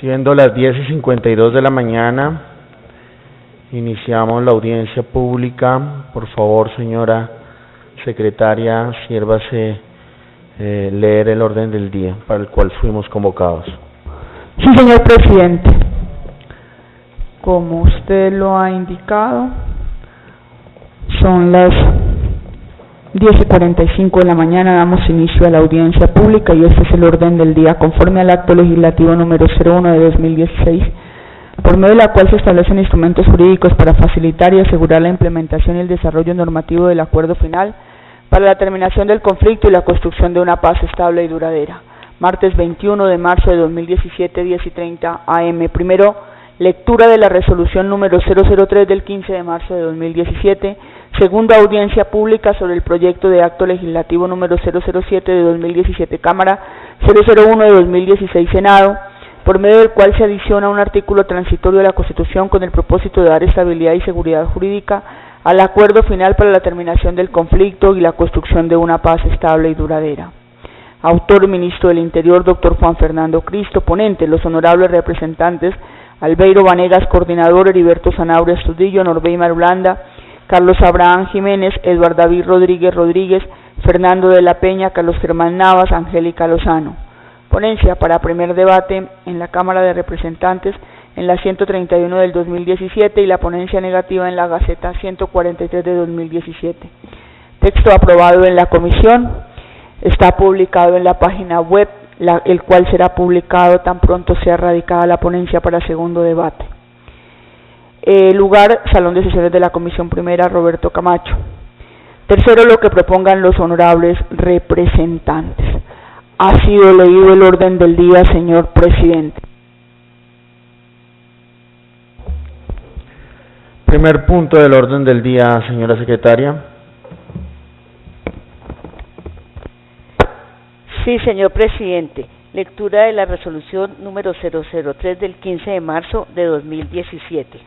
Siendo las 10:52 de la mañana, iniciamos la audiencia pública. Por favor, señora secretaria, siérvase leer el orden del día para el cual fuimos convocados. Sí, señor presidente. Como usted lo ha indicado, son las 10:45 de la mañana, damos inicio a la audiencia pública y este es el orden del día, conforme al acto legislativo número 01 de 2016, por medio de la cual se establecen instrumentos jurídicos para facilitar y asegurar la implementación y el desarrollo normativo del acuerdo final para la terminación del conflicto y la construcción de una paz estable y duradera. Martes 21 de marzo de 2017, 10:30 AM. Primero, lectura de la resolución número 003 del 15 de marzo de 2017. Segunda, audiencia pública sobre el proyecto de acto legislativo número 007 de 2017, Cámara, 001 de 2016, Senado, por medio del cual se adiciona un artículo transitorio de la Constitución con el propósito de dar estabilidad y seguridad jurídica al acuerdo final para la terminación del conflicto y la construcción de una paz estable y duradera. Autor, Ministro del Interior, Dr. Juan Fernando Cristo. Ponente, los honorables representantes Albeiro Vanegas, coordinador, Heriberto Zanabria Estudillo, Norbey Marulanda, Carlos Abraham Jiménez, Eduardo David Rodríguez, Fernando de la Peña, Carlos Germán Navas, Angélica Lozano. Ponencia para primer debate en la Cámara de Representantes en la 131 del 2017 y la ponencia negativa en la Gaceta 143 de 2017. Texto aprobado en la comisión, está publicado en la página web, el cual será publicado tan pronto sea radicada la ponencia para segundo debate. Lugar, Salón de Sesiones de la Comisión Primera, Roberto Camacho. Tercero, lo que propongan los honorables representantes. Ha sido leído el orden del día, señor presidente. Primer punto del orden del día, señora secretaria. Sí, señor presidente. Lectura de la resolución número 003 del 15 de marzo de 2017,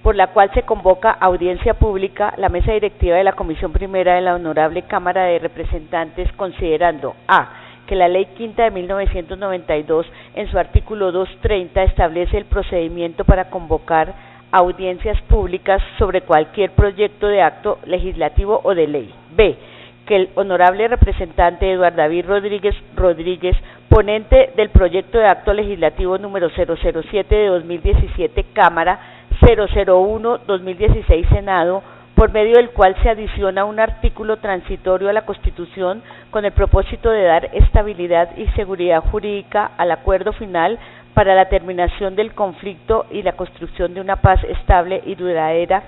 por la cual se convoca a audiencia pública la mesa directiva de la Comisión Primera de la Honorable Cámara de Representantes, considerando a. que la Ley Quinta de 1992, en su artículo 230, establece el procedimiento para convocar audiencias públicas sobre cualquier proyecto de acto legislativo o de ley. B. Que el honorable representante Eduardo David Rodríguez, ponente del proyecto de acto legislativo número 007 de 2017, Cámara, 001-2016, Senado, por medio del cual se adiciona un artículo transitorio a la Constitución con el propósito de dar estabilidad y seguridad jurídica al acuerdo final para la terminación del conflicto y la construcción de una paz estable y duradera,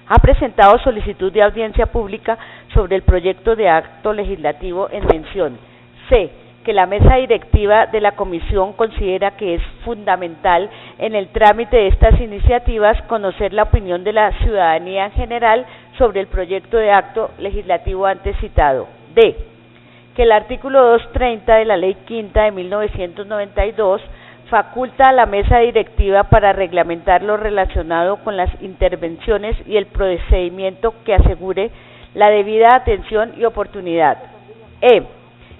ha presentado solicitud de audiencia pública sobre el proyecto de acto legislativo en mención. C. Que la mesa directiva de la comisión considera que es fundamental en el trámite de estas iniciativas conocer la opinión de la ciudadanía en general sobre el proyecto de acto legislativo antes citado. D. Que el artículo 230 de la Ley Quinta de 1992 faculta a la mesa directiva para reglamentar lo relacionado con las intervenciones y el procedimiento que asegure la debida atención y oportunidad. E.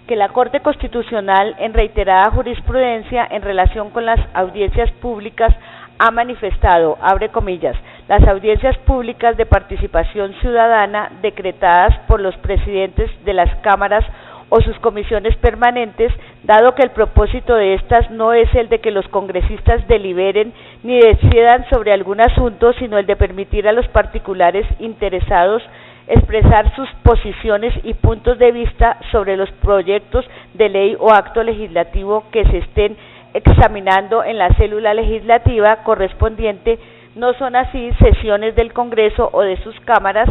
Que la Corte Constitucional, en reiterada jurisprudencia en relación con las audiencias públicas, ha manifestado, abre comillas, las audiencias públicas de participación ciudadana decretadas por los presidentes de las cámaras o sus comisiones permanentes, dado que el propósito de estas no es el de que los congresistas deliberen ni decidan sobre algún asunto, sino el de permitir a los particulares interesados expresar sus posiciones y puntos de vista sobre los proyectos de ley o acto legislativo que se estén examinando en la célula legislativa correspondiente. No son así sesiones del Congreso o de sus cámaras,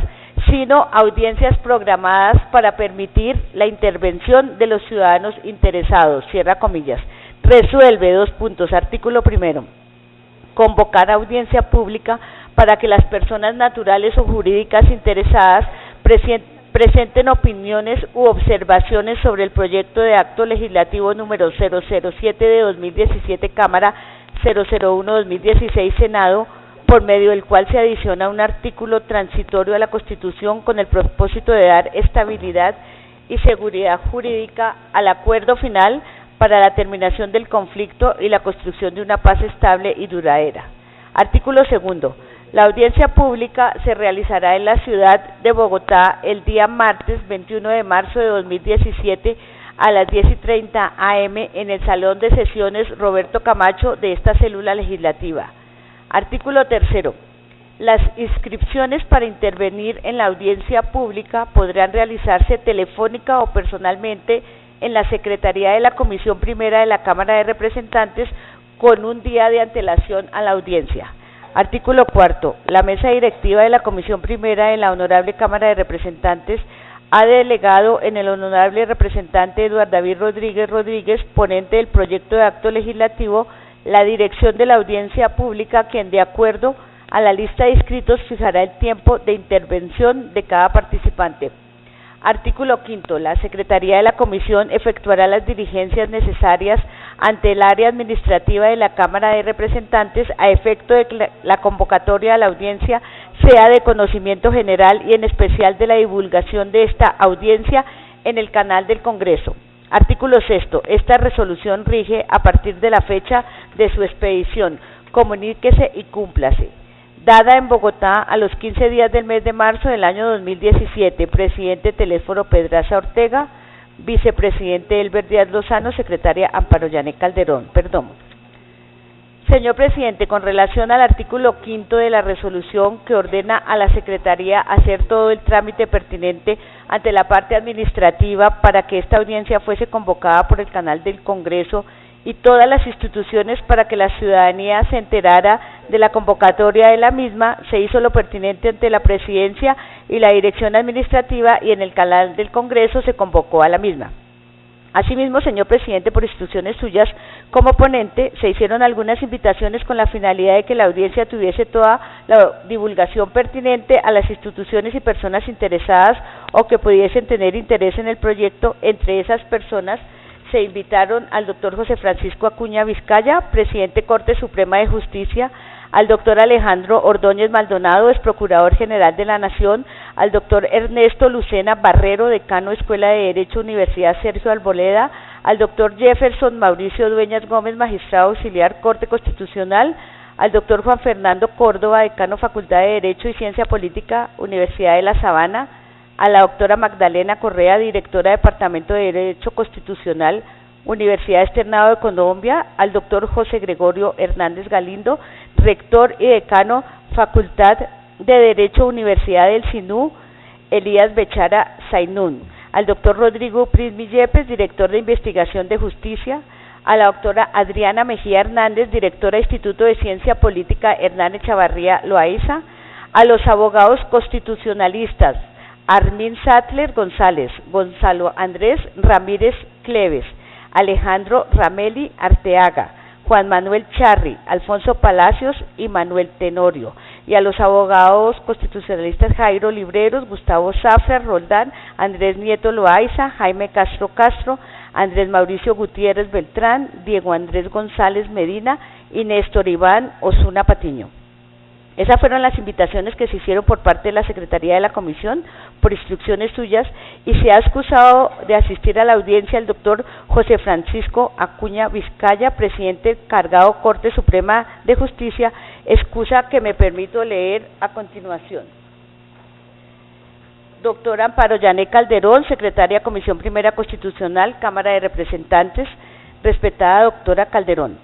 sino audiencias programadas para permitir la intervención de los ciudadanos interesados. Cierra comillas. Resuelve, dos puntos, artículo primero. Convocar audiencia pública para que las personas naturales o jurídicas interesadas presenten opiniones u observaciones sobre el proyecto de acto legislativo número 007 de 2017, Cámara, 001-2016, Senado, por medio del cual se adiciona un artículo transitorio a la Constitución con el propósito de dar estabilidad y seguridad jurídica al acuerdo final para la terminación del conflicto y la construcción de una paz estable y duradera. Artículo segundo. La audiencia pública se realizará en la ciudad de Bogotá el día martes 21 de marzo de 2017 a las 10:30 a.m. en el Salón de Sesiones Roberto Camacho de esta célula legislativa. Artículo tercero. Las inscripciones para intervenir en la audiencia pública podrán realizarse telefónica o personalmente en la Secretaría de la Comisión Primera de la Cámara de Representantes con un día de antelación a la audiencia. Artículo cuarto. La mesa directiva de la Comisión Primera de la Honorable Cámara de Representantes ha delegado en el honorable representante Eduardo David Rodríguez, ponente del proyecto de acto legislativo, la dirección de la audiencia pública, quien de acuerdo a la lista de inscritos fijará el tiempo de intervención de cada participante. Artículo quinto. La Secretaría de la Comisión efectuará las diligencias necesarias ante el área administrativa de la Cámara de Representantes a efecto de que la convocatoria a la audiencia sea de conocimiento general y en especial de la divulgación de esta audiencia en el canal del Congreso. Artículo sexto. Esta resolución rige a partir de la fecha de su expedición. Comuníquese y cúmplase. Dada en Bogotá a los 15 días del mes de marzo del año 2017, presidente Telésforo Pedraza Ortega, vicepresidente Elber Díaz Lozano, secretaria Amparo Yané Calderón. Señor presidente, con relación al artículo quinto de la resolución que ordena a la Secretaría hacer todo el trámite pertinente ante la parte administrativa para que esta audiencia fuese convocada por el canal del Congreso y todas las instituciones para que la ciudadanía se enterara de la convocatoria de la misma, se hizo lo pertinente ante la Presidencia y la Dirección Administrativa y en el canal del Congreso se convocó a la misma. Asimismo, señor presidente, por instrucciones suyas, como ponente, se hicieron algunas invitaciones con la finalidad de que la audiencia tuviese toda la divulgación pertinente a las instituciones y personas interesadas o que pudiesen tener interés en el proyecto. Entre esas personas se invitaron al doctor José Francisco Acuña Vizcaya, presidente Corte Suprema de Justicia, al doctor Alejandro Ordóñez Maldonado, ex Procurador General de la Nación, al doctor Ernesto Lucena Barrero, decano Escuela de Derecho Universidad Sergio Arboleda, al doctor Jefferson Mauricio Dueñas Gómez, magistrado auxiliar Corte Constitucional, al doctor Juan Fernando Córdoba, decano Facultad de Derecho y Ciencia Política, Universidad de La Sabana, a la doctora Magdalena Correa, directora Departamento de Derecho Constitucional, Universidad Externado de Colombia, al doctor José Gregorio Hernández Galindo, rector y decano Facultad de Derecho Universidad del Sinú, Elías Bechara Zainún, al doctor Rodrigo Prismi Yepes, director de Investigación de Justicia, a la doctora Adriana Mejía Hernández, directora Instituto de Ciencia Política Hernán Echavarría Loaiza, a los abogados constitucionalistas Armin Sattler González, Gonzalo Andrés Ramírez Cleves, Alejandro Rameli Arteaga, Juan Manuel Charri, Alfonso Palacios y Manuel Tenorio, y a los abogados constitucionalistas Jairo Libreros, Gustavo Zafra Roldán, Andrés Nieto Loaiza, Jaime Castro Castro, Andrés Mauricio Gutiérrez Beltrán, Diego Andrés González Medina y Néstor Iván Osuna Patiño. Esas fueron las invitaciones que se hicieron por parte de la Secretaría de la Comisión, por instrucciones suyas, y se ha excusado de asistir a la audiencia el doctor José Francisco Acuña Vizcaya, presidente encargado Corte Suprema de Justicia, excusa que me permito leer a continuación. Doctora Amparo Yané Calderón, secretaria Comisión Primera Constitucional, Cámara de Representantes, respetada doctora Calderón.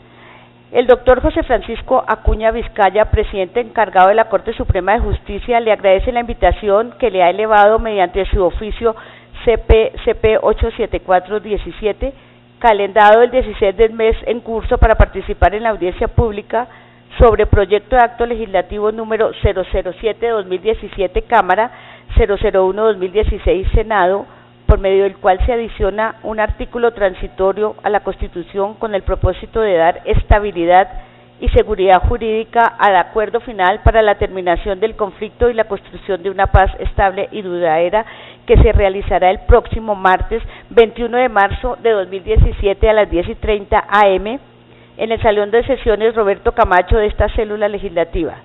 El doctor José Francisco Acuña Vizcaya, presidente encargado de la Corte Suprema de Justicia, le agradece la invitación que le ha elevado mediante su oficio CP 87417, calendado el 16 del mes en curso para participar en la audiencia pública sobre proyecto de acto legislativo número 007-2017 Cámara, 001-2016 Senado, por medio del cual se adiciona un artículo transitorio a la Constitución con el propósito de dar estabilidad y seguridad jurídica al acuerdo final para la terminación del conflicto y la construcción de una paz estable y duradera que se realizará el próximo martes 21 de marzo de 2017 a las 10:30 a.m. en el Salón de Sesiones Roberto Camacho de esta célula legislativa.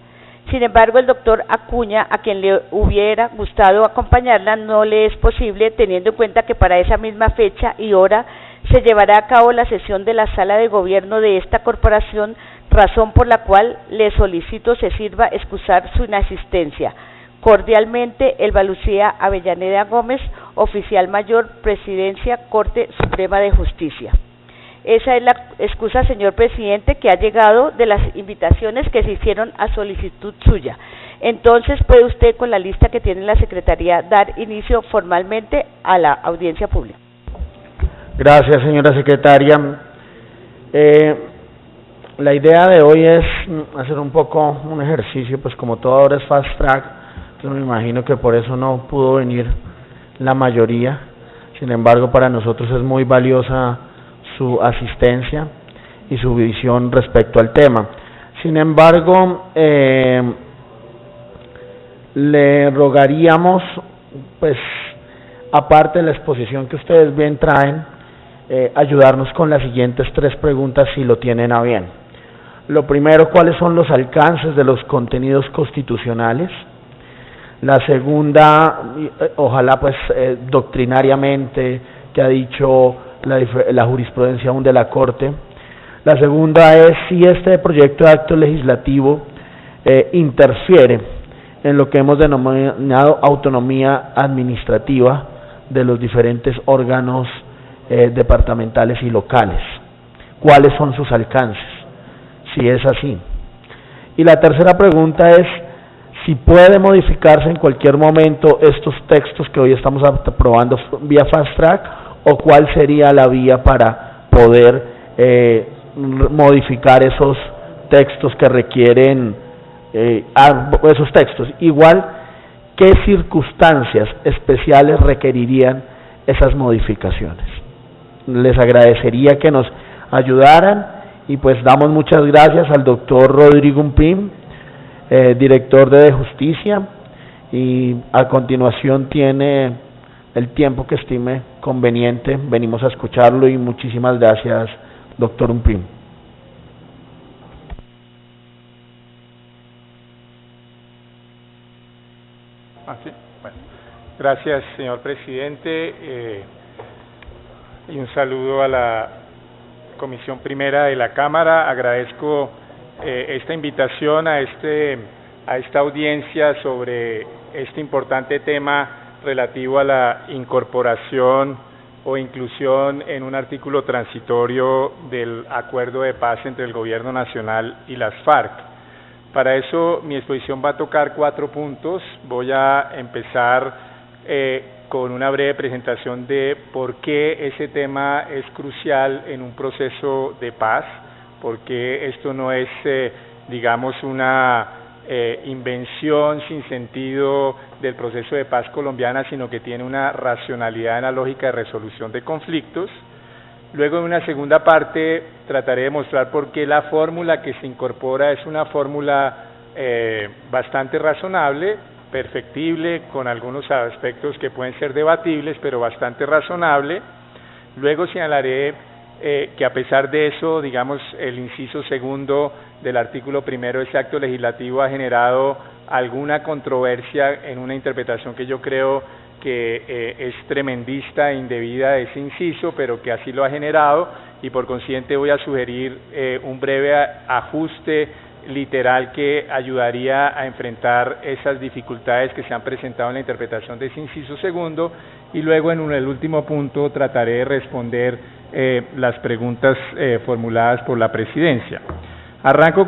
Sin embargo, el doctor Acuña, a quien le hubiera gustado acompañarla, no le es posible, teniendo en cuenta que para esa misma fecha y hora se llevará a cabo la sesión de la Sala de Gobierno de esta corporación, razón por la cual le solicito se sirva excusar su inasistencia. Cordialmente, Elba Lucía Avellaneda Gómez, Oficial Mayor, Presidencia, Corte Suprema de Justicia. Esa es la excusa, señor presidente, que ha llegado de las invitaciones que se hicieron a solicitud suya. Entonces, puede usted, con la lista que tiene la Secretaría, dar inicio formalmente a la audiencia pública. Gracias, señora secretaria. La idea de hoy es hacer un poco un ejercicio, pues como todo ahora es fast track, yo me imagino que por eso no pudo venir la mayoría. Sin embargo, para nosotros es muy valiosa su asistencia y su visión respecto al tema. Sin embargo, le rogaríamos, pues, aparte de la exposición que ustedes bien traen, ayudarnos con las siguientes 3 preguntas si lo tienen a bien. Lo primero, ¿cuáles son los alcances de los contenidos constitucionales? La segunda, ojalá pues doctrinariamente, que ha dicho la jurisprudencia aún de la Corte. La segunda es si este proyecto de acto legislativo interfiere en lo que hemos denominado autonomía administrativa de los diferentes órganos departamentales y locales. ¿Cuáles son sus alcances? Si es así. Y la tercera pregunta es si puede modificarse en cualquier momento estos textos que hoy estamos aprobando vía fast track, o cuál sería la vía para poder modificar esos textos que requieren esos textos. Igual, ¿qué circunstancias especiales requerirían esas modificaciones? Les agradecería que nos ayudaran y pues damos muchas gracias al doctor Rodrigo Umprim, director de Justicia, y a continuación tiene el tiempo que estime conveniente. Venimos a escucharlo y muchísimas gracias, doctor Umprim. Sí. Bueno, gracias, señor presidente, y un saludo a la Comisión Primera de la Cámara. Agradezco esta invitación a esta audiencia sobre este importante tema relativo a la incorporación o inclusión en un artículo transitorio del acuerdo de paz entre el Gobierno Nacional y las FARC. Para eso mi exposición va a tocar 4 puntos. Voy a empezar con una breve presentación de por qué ese tema es crucial en un proceso de paz, porque esto no es, digamos, una invención sin sentido del proceso de paz colombiana, sino que tiene una racionalidad en la lógica de resolución de conflictos. Luego, en una segunda parte, trataré de mostrar por qué la fórmula que se incorpora es una fórmula bastante razonable, perfectible, con algunos aspectos que pueden ser debatibles, pero bastante razonable. Luego señalaré que a pesar de eso, digamos, el inciso segundo del artículo primero de ese acto legislativo ha generado alguna controversia en una interpretación que yo creo que es tremendista e indebida de ese inciso, pero que así lo ha generado, y por consiguiente voy a sugerir un breve ajuste literal que ayudaría a enfrentar esas dificultades que se han presentado en la interpretación de ese inciso segundo, y luego en el último punto trataré de responder las preguntas formuladas por la presidencia. Arranco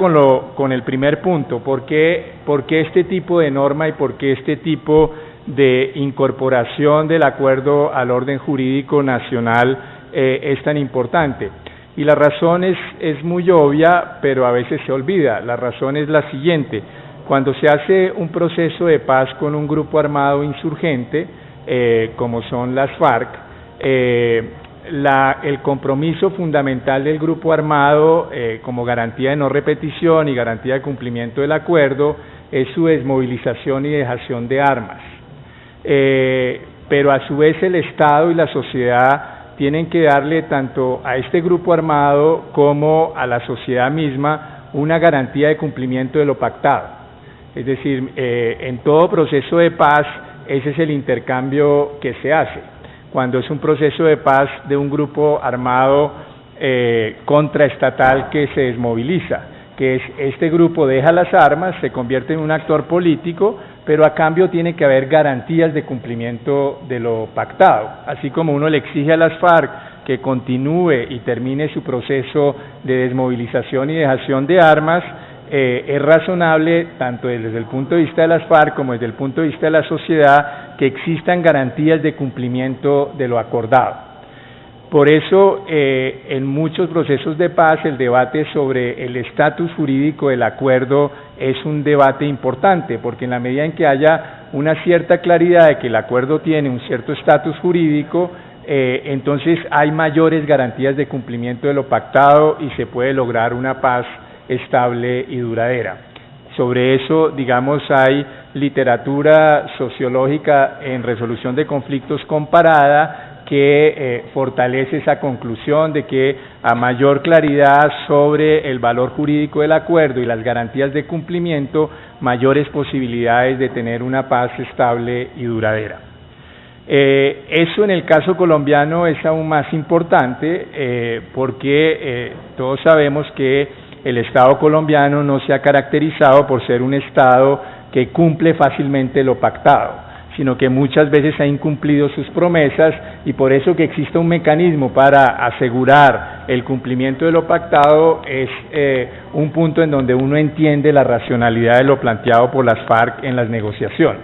con el primer punto. ¿Por qué este tipo de norma y por qué este tipo de incorporación del acuerdo al orden jurídico nacional es tan importante? Y la razón es muy obvia, pero a veces se olvida. La razón es la siguiente: cuando se hace un proceso de paz con un grupo armado insurgente, como son las FARC, el compromiso fundamental del grupo armado como garantía de no repetición y garantía de cumplimiento del acuerdo es su desmovilización y dejación de armas. Pero a su vez el Estado y la sociedad tienen que darle tanto a este grupo armado como a la sociedad misma una garantía de cumplimiento de lo pactado. Es decir, en todo proceso de paz ese es el intercambio que se hace. cuando es un proceso de paz de un grupo armado contraestatal que se desmoviliza, que es este grupo deja las armas, se convierte en un actor político, pero a cambio tiene que haber garantías de cumplimiento de lo pactado, así como uno le exige a las FARC que continúe y termine su proceso de desmovilización y dejación de armas. Es razonable, tanto desde el punto de vista de las FARC como desde el punto de vista de la sociedad, que existan garantías de cumplimiento de lo acordado. Por eso, en muchos procesos de paz, el debate sobre el estatus jurídico del acuerdo es un debate importante, porque en la medida en que haya una cierta claridad de que el acuerdo tiene un cierto estatus jurídico, entonces hay mayores garantías de cumplimiento de lo pactado y se puede lograr una paz estable y duradera. Sobre eso, digamos, hay literatura sociológica en resolución de conflictos comparada que fortalece esa conclusión de que a mayor claridad sobre el valor jurídico del acuerdo y las garantías de cumplimiento, mayores posibilidades de tener una paz estable y duradera. Eso en el caso colombiano es aún más importante porque todos sabemos que el Estado colombiano no se ha caracterizado por ser un Estado que cumple fácilmente lo pactado, sino que muchas veces ha incumplido sus promesas, y por eso que exista un mecanismo para asegurar el cumplimiento de lo pactado es un punto en donde uno entiende la racionalidad de lo planteado por las FARC en las negociaciones.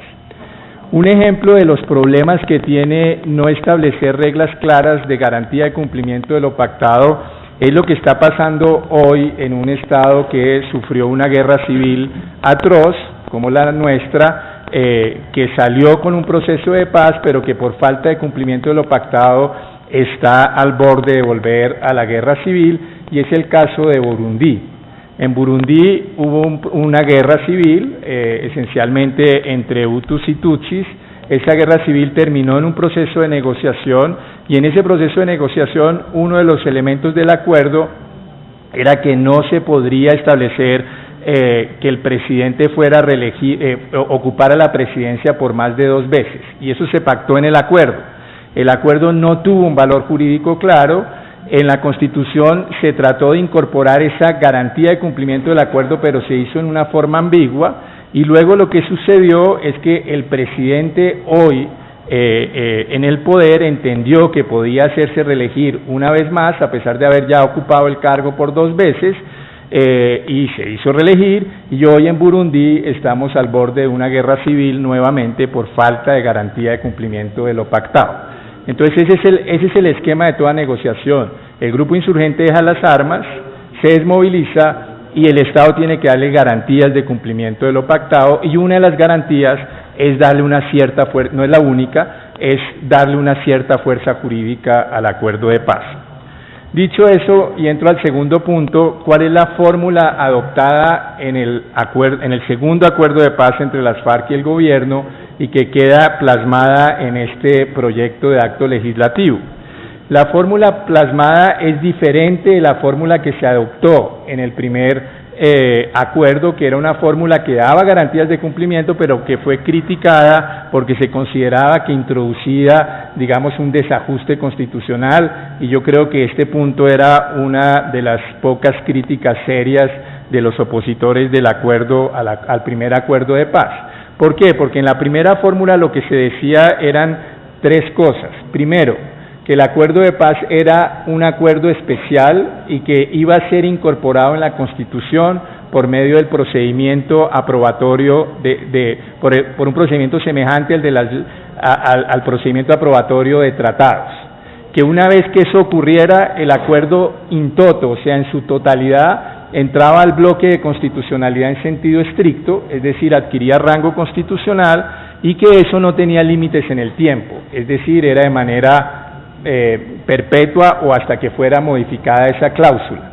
Un ejemplo de los problemas que tiene no establecer reglas claras de garantía de cumplimiento de lo pactado es lo que está pasando hoy en un Estado que sufrió una guerra civil atroz, como la nuestra, que salió con un proceso de paz, pero que por falta de cumplimiento de lo pactado está al borde de volver a la guerra civil, y es el caso de Burundi. En Burundi hubo una guerra civil, esencialmente entre Hutus y Tutsis. Esa guerra civil terminó en un proceso de negociación, y en ese proceso de negociación uno de los elementos del acuerdo era que no se podría establecer que el presidente fuera ocupara la presidencia por más de 2 veces, y eso se pactó en el acuerdo. El acuerdo no tuvo un valor jurídico claro. En la Constitución se trató de incorporar esa garantía de cumplimiento del acuerdo, pero se hizo en una forma ambigua, y luego lo que sucedió es que el presidente hoy en el poder entendió que podía hacerse reelegir una vez más, a pesar de haber ya ocupado el cargo por 2 veces, y se hizo reelegir, y hoy en Burundi estamos al borde de una guerra civil nuevamente por falta de garantía de cumplimiento de lo pactado. Entonces ese es el esquema de toda negociación. El grupo insurgente deja las armas, se desmoviliza, y el Estado tiene que darle garantías de cumplimiento de lo pactado, y una de las garantías es darle una cierta fuerza, no es la única, es darle una cierta fuerza jurídica al acuerdo de paz. Dicho eso, y entro al segundo punto, ¿cuál es la fórmula adoptada en el segundo acuerdo de paz entre las FARC y el gobierno, y que queda plasmada en este proyecto de acto legislativo? La fórmula plasmada es diferente de la fórmula que se adoptó en el primer acuerdo, que era una fórmula que daba garantías de cumplimiento, pero que fue criticada porque se consideraba que introducía, digamos, un desajuste constitucional, y yo creo que este punto era una de las pocas críticas serias de los opositores del acuerdo al primer acuerdo de paz. ¿Por qué? Porque en la primera fórmula lo que se decía eran 3 cosas. Primero, que el acuerdo de paz era un acuerdo especial y que iba a ser incorporado en la Constitución por medio del procedimiento aprobatorio por un procedimiento semejante al procedimiento aprobatorio de tratados. Que una vez que eso ocurriera, el acuerdo in toto, o sea, en su totalidad, entraba al bloque de constitucionalidad en sentido estricto, es decir, adquiría rango constitucional, y que eso no tenía límites en el tiempo, es decir, era de manera perpetua o hasta que fuera modificada esa cláusula.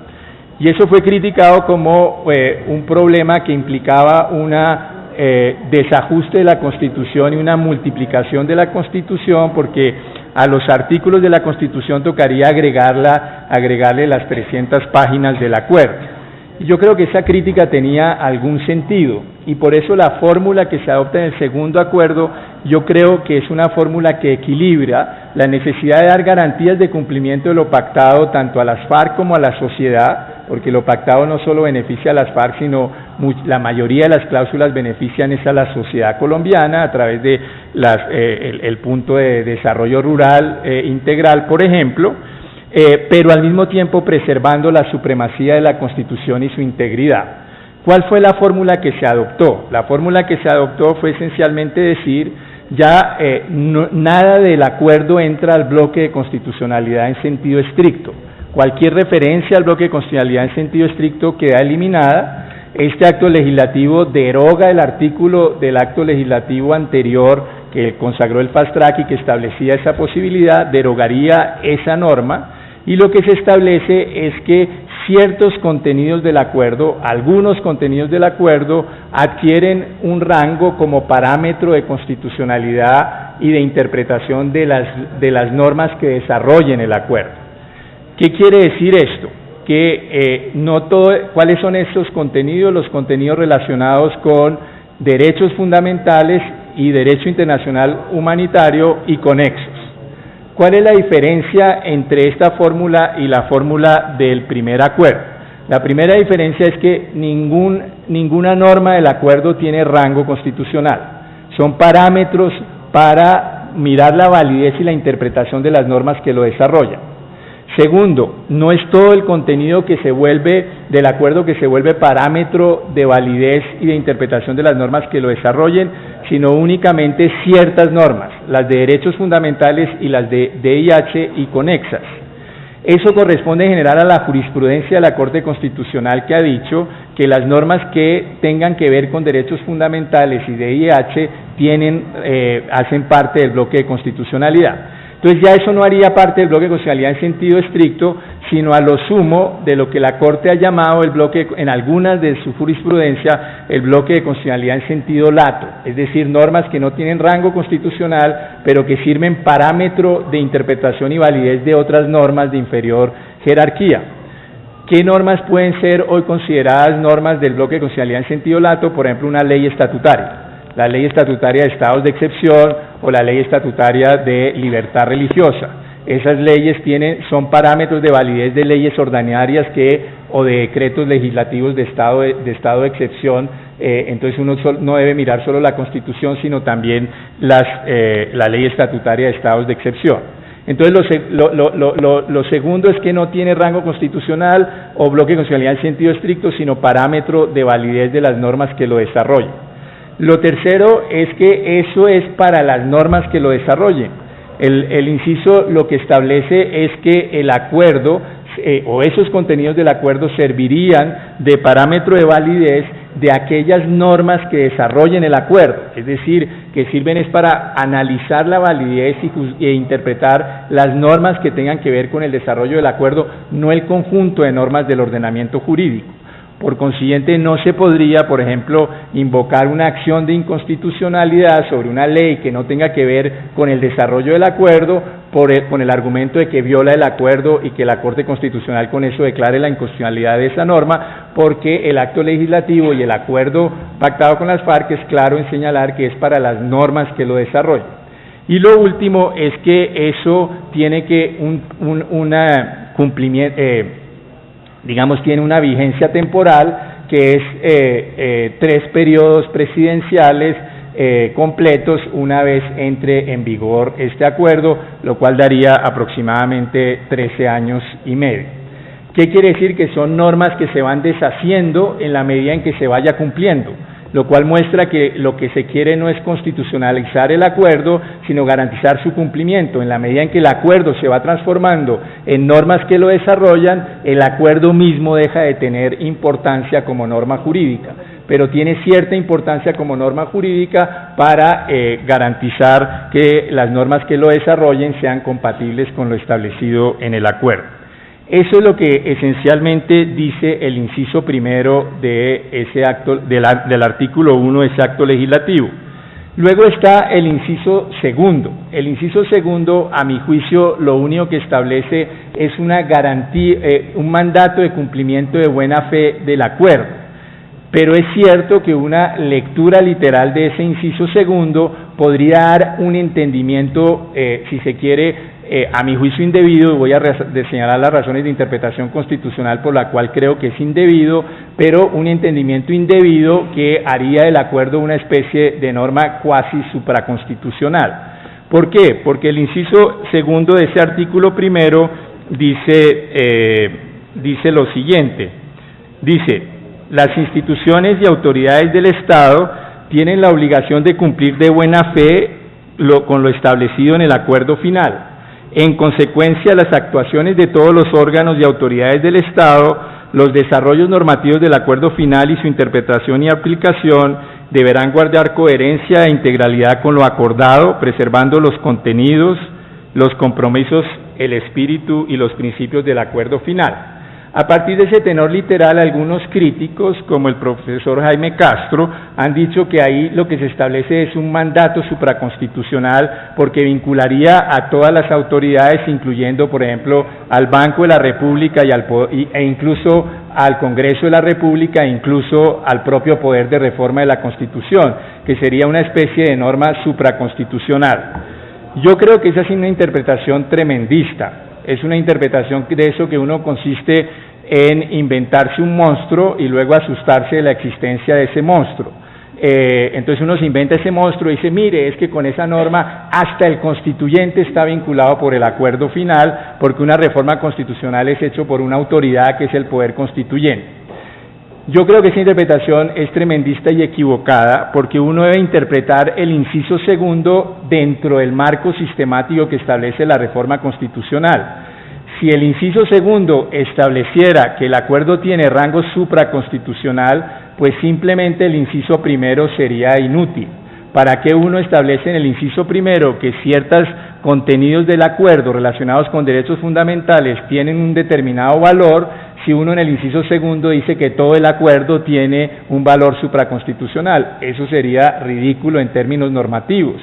Y eso fue criticado como un problema que implicaba una desajuste de la Constitución y una multiplicación de la Constitución, porque a los artículos de la Constitución tocaría agregarle las 300 páginas del acuerdo. Y yo creo que esa crítica tenía algún sentido, y por eso la fórmula que se adopta en el segundo acuerdo, yo creo que es una fórmula que equilibra la necesidad de dar garantías de cumplimiento de lo pactado tanto a las FARC como a la sociedad, porque lo pactado no solo beneficia a las FARC, sino la mayoría de las cláusulas benefician a la sociedad colombiana a través de el punto de desarrollo rural integral, por ejemplo, pero al mismo tiempo preservando la supremacía de la Constitución y su integridad. ¿Cuál fue la fórmula que se adoptó? La fórmula que se adoptó fue esencialmente decir, nada del acuerdo entra al bloque de constitucionalidad en sentido estricto. Cualquier referencia al bloque de constitucionalidad en sentido estricto queda eliminada. Este acto legislativo deroga el artículo del acto legislativo anterior que consagró el fast track y que establecía esa posibilidad, derogaría esa norma, y lo que se establece es que ciertos contenidos del acuerdo, algunos contenidos del acuerdo, adquieren un rango como parámetro de constitucionalidad y de interpretación de las normas que desarrollen el acuerdo. ¿Qué quiere decir esto? Que ¿cuáles son estos contenidos? Los contenidos relacionados con derechos fundamentales y derecho internacional humanitario y conexos. ¿Cuál es la diferencia entre esta fórmula y la fórmula del primer acuerdo? La primera diferencia es que ninguna norma del acuerdo tiene rango constitucional. Son parámetros para mirar la validez y la interpretación de las normas que lo desarrollan. Segundo, no es todo el contenido del acuerdo que se vuelve parámetro de validez y de interpretación de las normas que lo desarrollen, sino únicamente ciertas normas, las de derechos fundamentales y las de DIH y conexas. Eso corresponde en general a la jurisprudencia de la Corte Constitucional, que ha dicho que las normas que tengan que ver con derechos fundamentales y DIH hacen parte del bloque de constitucionalidad. Entonces ya eso no haría parte del bloque de constitucionalidad en sentido estricto, sino a lo sumo de lo que la Corte ha llamado en algunas de su jurisprudencia, el bloque de constitucionalidad en sentido lato, es decir, normas que no tienen rango constitucional, pero que sirven parámetro de interpretación y validez de otras normas de inferior jerarquía. ¿Qué normas pueden ser hoy consideradas normas del bloque de constitucionalidad en sentido lato? Por ejemplo, una ley estatutaria. La ley estatutaria de estados de excepción o la ley estatutaria de libertad religiosa. Esas leyes son parámetros de validez de leyes ordinarias o de decretos legislativos de estado de excepción. Entonces uno no debe mirar solo la Constitución, sino también la ley estatutaria de estados de excepción. Entonces lo segundo es que no tiene rango constitucional o bloque de constitucionalidad en sentido estricto, sino parámetro de validez de las normas que lo desarrollen. Lo tercero es que eso es para las normas que lo desarrollen. El inciso lo que establece es que el acuerdo o esos contenidos del acuerdo servirían de parámetro de validez de aquellas normas que desarrollen el acuerdo, es decir, que sirven es para analizar la validez e interpretar las normas que tengan que ver con el desarrollo del acuerdo, no el conjunto de normas del ordenamiento jurídico. Por consiguiente, no se podría, por ejemplo, invocar una acción de inconstitucionalidad sobre una ley que no tenga que ver con el desarrollo del acuerdo con el argumento de que viola el acuerdo y que la Corte Constitucional con eso declare la inconstitucionalidad de esa norma, porque el acto legislativo y el acuerdo pactado con las FARC es claro en señalar que es para las normas que lo desarrollan. Y lo último es que eso tiene que tiene una vigencia temporal que es 3 periodos presidenciales completos una vez entre en vigor este acuerdo, lo cual daría aproximadamente 13 años y medio. ¿Qué quiere decir? Que son normas que se van deshaciendo en la medida en que se vaya cumpliendo, lo cual muestra que lo que se quiere no es constitucionalizar el acuerdo, sino garantizar su cumplimiento. En la medida en que el acuerdo se va transformando en normas que lo desarrollan, el acuerdo mismo deja de tener importancia como norma jurídica, pero tiene cierta importancia como norma jurídica para garantizar que las normas que lo desarrollen sean compatibles con lo establecido en el acuerdo. Eso es lo que esencialmente dice el inciso primero de ese acto, del artículo 1 de ese acto legislativo. Luego está el inciso segundo. El inciso segundo, a mi juicio, lo único que establece es una garantía, un mandato de cumplimiento de buena fe del acuerdo. Pero es cierto que una lectura literal de ese inciso segundo podría dar un entendimiento, si se quiere, a mi juicio indebido, y voy a señalar las razones de interpretación constitucional por la cual creo que es indebido, pero un entendimiento indebido que haría del acuerdo una especie de norma cuasi supraconstitucional. ¿Por qué? Porque el inciso segundo de ese artículo primero dice lo siguiente, dice: las instituciones y autoridades del Estado tienen la obligación de cumplir de buena fe con lo establecido en el acuerdo final. En consecuencia, las actuaciones de todos los órganos y autoridades del Estado, los desarrollos normativos del acuerdo final y su interpretación y aplicación deberán guardar coherencia e integralidad con lo acordado, preservando los contenidos, los compromisos, el espíritu y los principios del acuerdo final. A partir de ese tenor literal, algunos críticos, como el profesor Jaime Castro, han dicho que ahí lo que se establece es un mandato supraconstitucional porque vincularía a todas las autoridades, incluyendo, por ejemplo, al Banco de la República e incluso al Congreso de la República e incluso al propio poder de reforma de la Constitución, que sería una especie de norma supraconstitucional. Yo creo que esa es una interpretación tremendista. Es una interpretación de eso que uno consiste en inventarse un monstruo y luego asustarse de la existencia de ese monstruo. Entonces uno se inventa ese monstruo y dice, mire, es que con esa norma hasta el constituyente está vinculado por el acuerdo final, porque una reforma constitucional es hecho por una autoridad que es el poder constituyente. Yo creo que esa interpretación es tremendista y equivocada, porque uno debe interpretar el inciso segundo dentro del marco sistemático que establece la reforma constitucional. Si el inciso segundo estableciera que el acuerdo tiene rango supraconstitucional, pues simplemente el inciso primero sería inútil. ¿Para qué uno establece en el inciso primero que ciertos contenidos del acuerdo relacionados con derechos fundamentales tienen un determinado valor, si uno en el inciso segundo dice que todo el acuerdo tiene un valor supraconstitucional? Eso sería ridículo en términos normativos.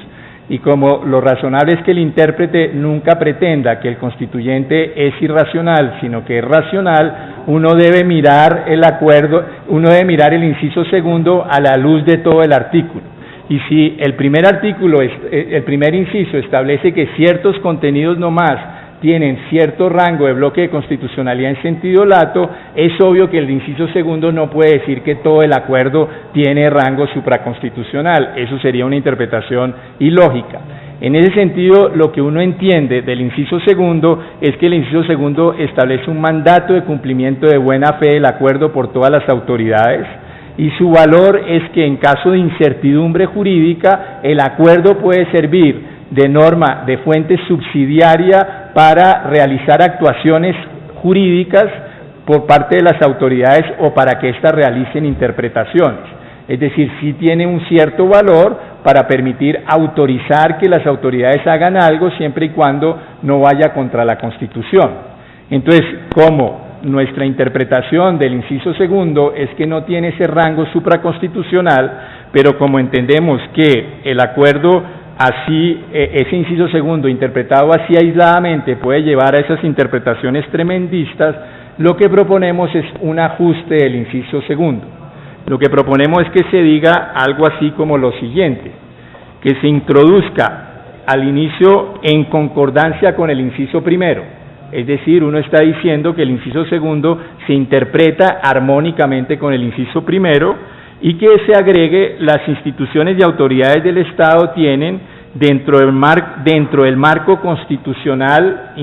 Y como lo razonable es que el intérprete nunca pretenda que el constituyente es irracional, sino que es racional, uno debe mirar el acuerdo, uno debe mirar el inciso segundo a la luz de todo el artículo. Y si el primer artículo, el primer inciso establece que ciertos contenidos nomás tienen cierto rango de bloque de constitucionalidad en sentido lato, es obvio que el inciso segundo no puede decir que todo el acuerdo tiene rango supraconstitucional. Eso sería una interpretación ilógica. En ese sentido, lo que uno entiende del inciso segundo es que el inciso segundo establece un mandato de cumplimiento de buena fe del acuerdo por todas las autoridades, y su valor es que en caso de incertidumbre jurídica, el acuerdo puede servir de norma de fuente subsidiaria para realizar actuaciones jurídicas por parte de las autoridades o para que éstas realicen interpretaciones. Es decir, sí tiene un cierto valor para permitir autorizar que las autoridades hagan algo siempre y cuando no vaya contra la Constitución. Entonces, como nuestra interpretación del inciso segundo es que no tiene ese rango supraconstitucional, pero como entendemos que el acuerdo así, ese inciso segundo interpretado así aisladamente puede llevar a esas interpretaciones tremendistas, lo que proponemos es un ajuste del inciso segundo. Lo que proponemos es que se diga algo así como lo siguiente, que se introduzca al inicio en concordancia con el inciso primero. Es decir, uno está diciendo que el inciso segundo se interpreta armónicamente con el inciso primero y que se agregue las instituciones y autoridades del Estado tienen dentro del marco constitucional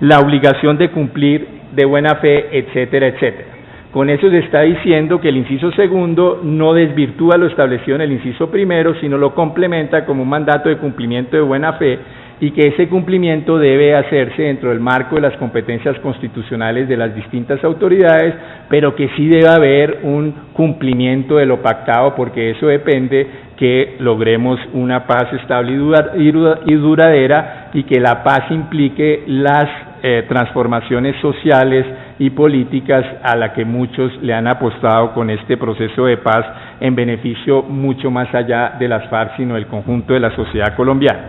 la obligación de cumplir de buena fe, etcétera, etcétera. Con eso se está diciendo que el inciso segundo no desvirtúa lo establecido en el inciso primero, sino lo complementa como un mandato de cumplimiento de buena fe, y que ese cumplimiento debe hacerse dentro del marco de las competencias constitucionales de las distintas autoridades, pero que sí debe haber un cumplimiento de lo pactado, porque eso depende que logremos una paz estable y duradera, y que la paz implique las transformaciones sociales y políticas a la que muchos le han apostado con este proceso de paz en beneficio mucho más allá de las FARC, sino del conjunto de la sociedad colombiana.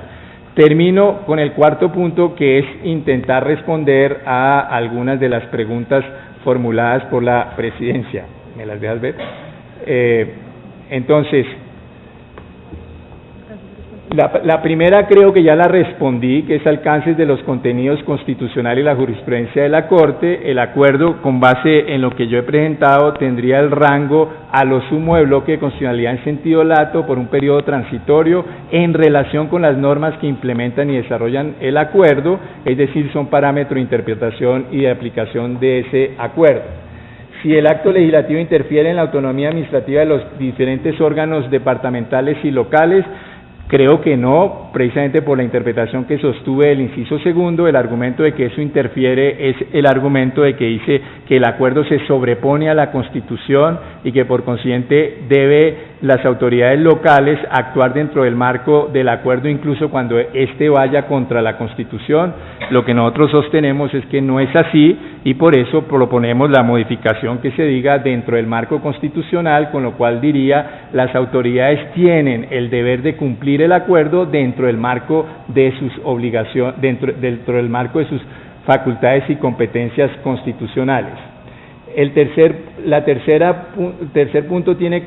Termino con el cuarto punto, que es intentar responder a algunas de las preguntas formuladas por la presidencia. ¿Me las dejas ver? Entonces, la primera creo que ya la respondí, que es alcances de los contenidos constitucionales y la jurisprudencia de la Corte. El acuerdo, con base en lo que yo he presentado, tendría el rango a lo sumo de bloque de constitucionalidad en sentido lato por un periodo transitorio en relación con las normas que implementan y desarrollan el acuerdo, es decir, son parámetro de interpretación y de aplicación de ese acuerdo. Si el acto legislativo interfiere en la autonomía administrativa de los diferentes órganos departamentales y locales, creo que no, precisamente por la interpretación que sostuve del inciso segundo. El argumento de que eso interfiere es el argumento de que dice que el acuerdo se sobrepone a la Constitución y que por consiguiente debe las autoridades locales actuar dentro del marco del acuerdo incluso cuando éste vaya contra la Constitución. Lo que nosotros sostenemos es que no es así y por eso proponemos la modificación que se diga dentro del marco constitucional, con lo cual diría las autoridades tienen el deber de cumplir el acuerdo dentro del marco de sus obligaciones, dentro del marco de sus facultades y competencias constitucionales. El tercer punto tiene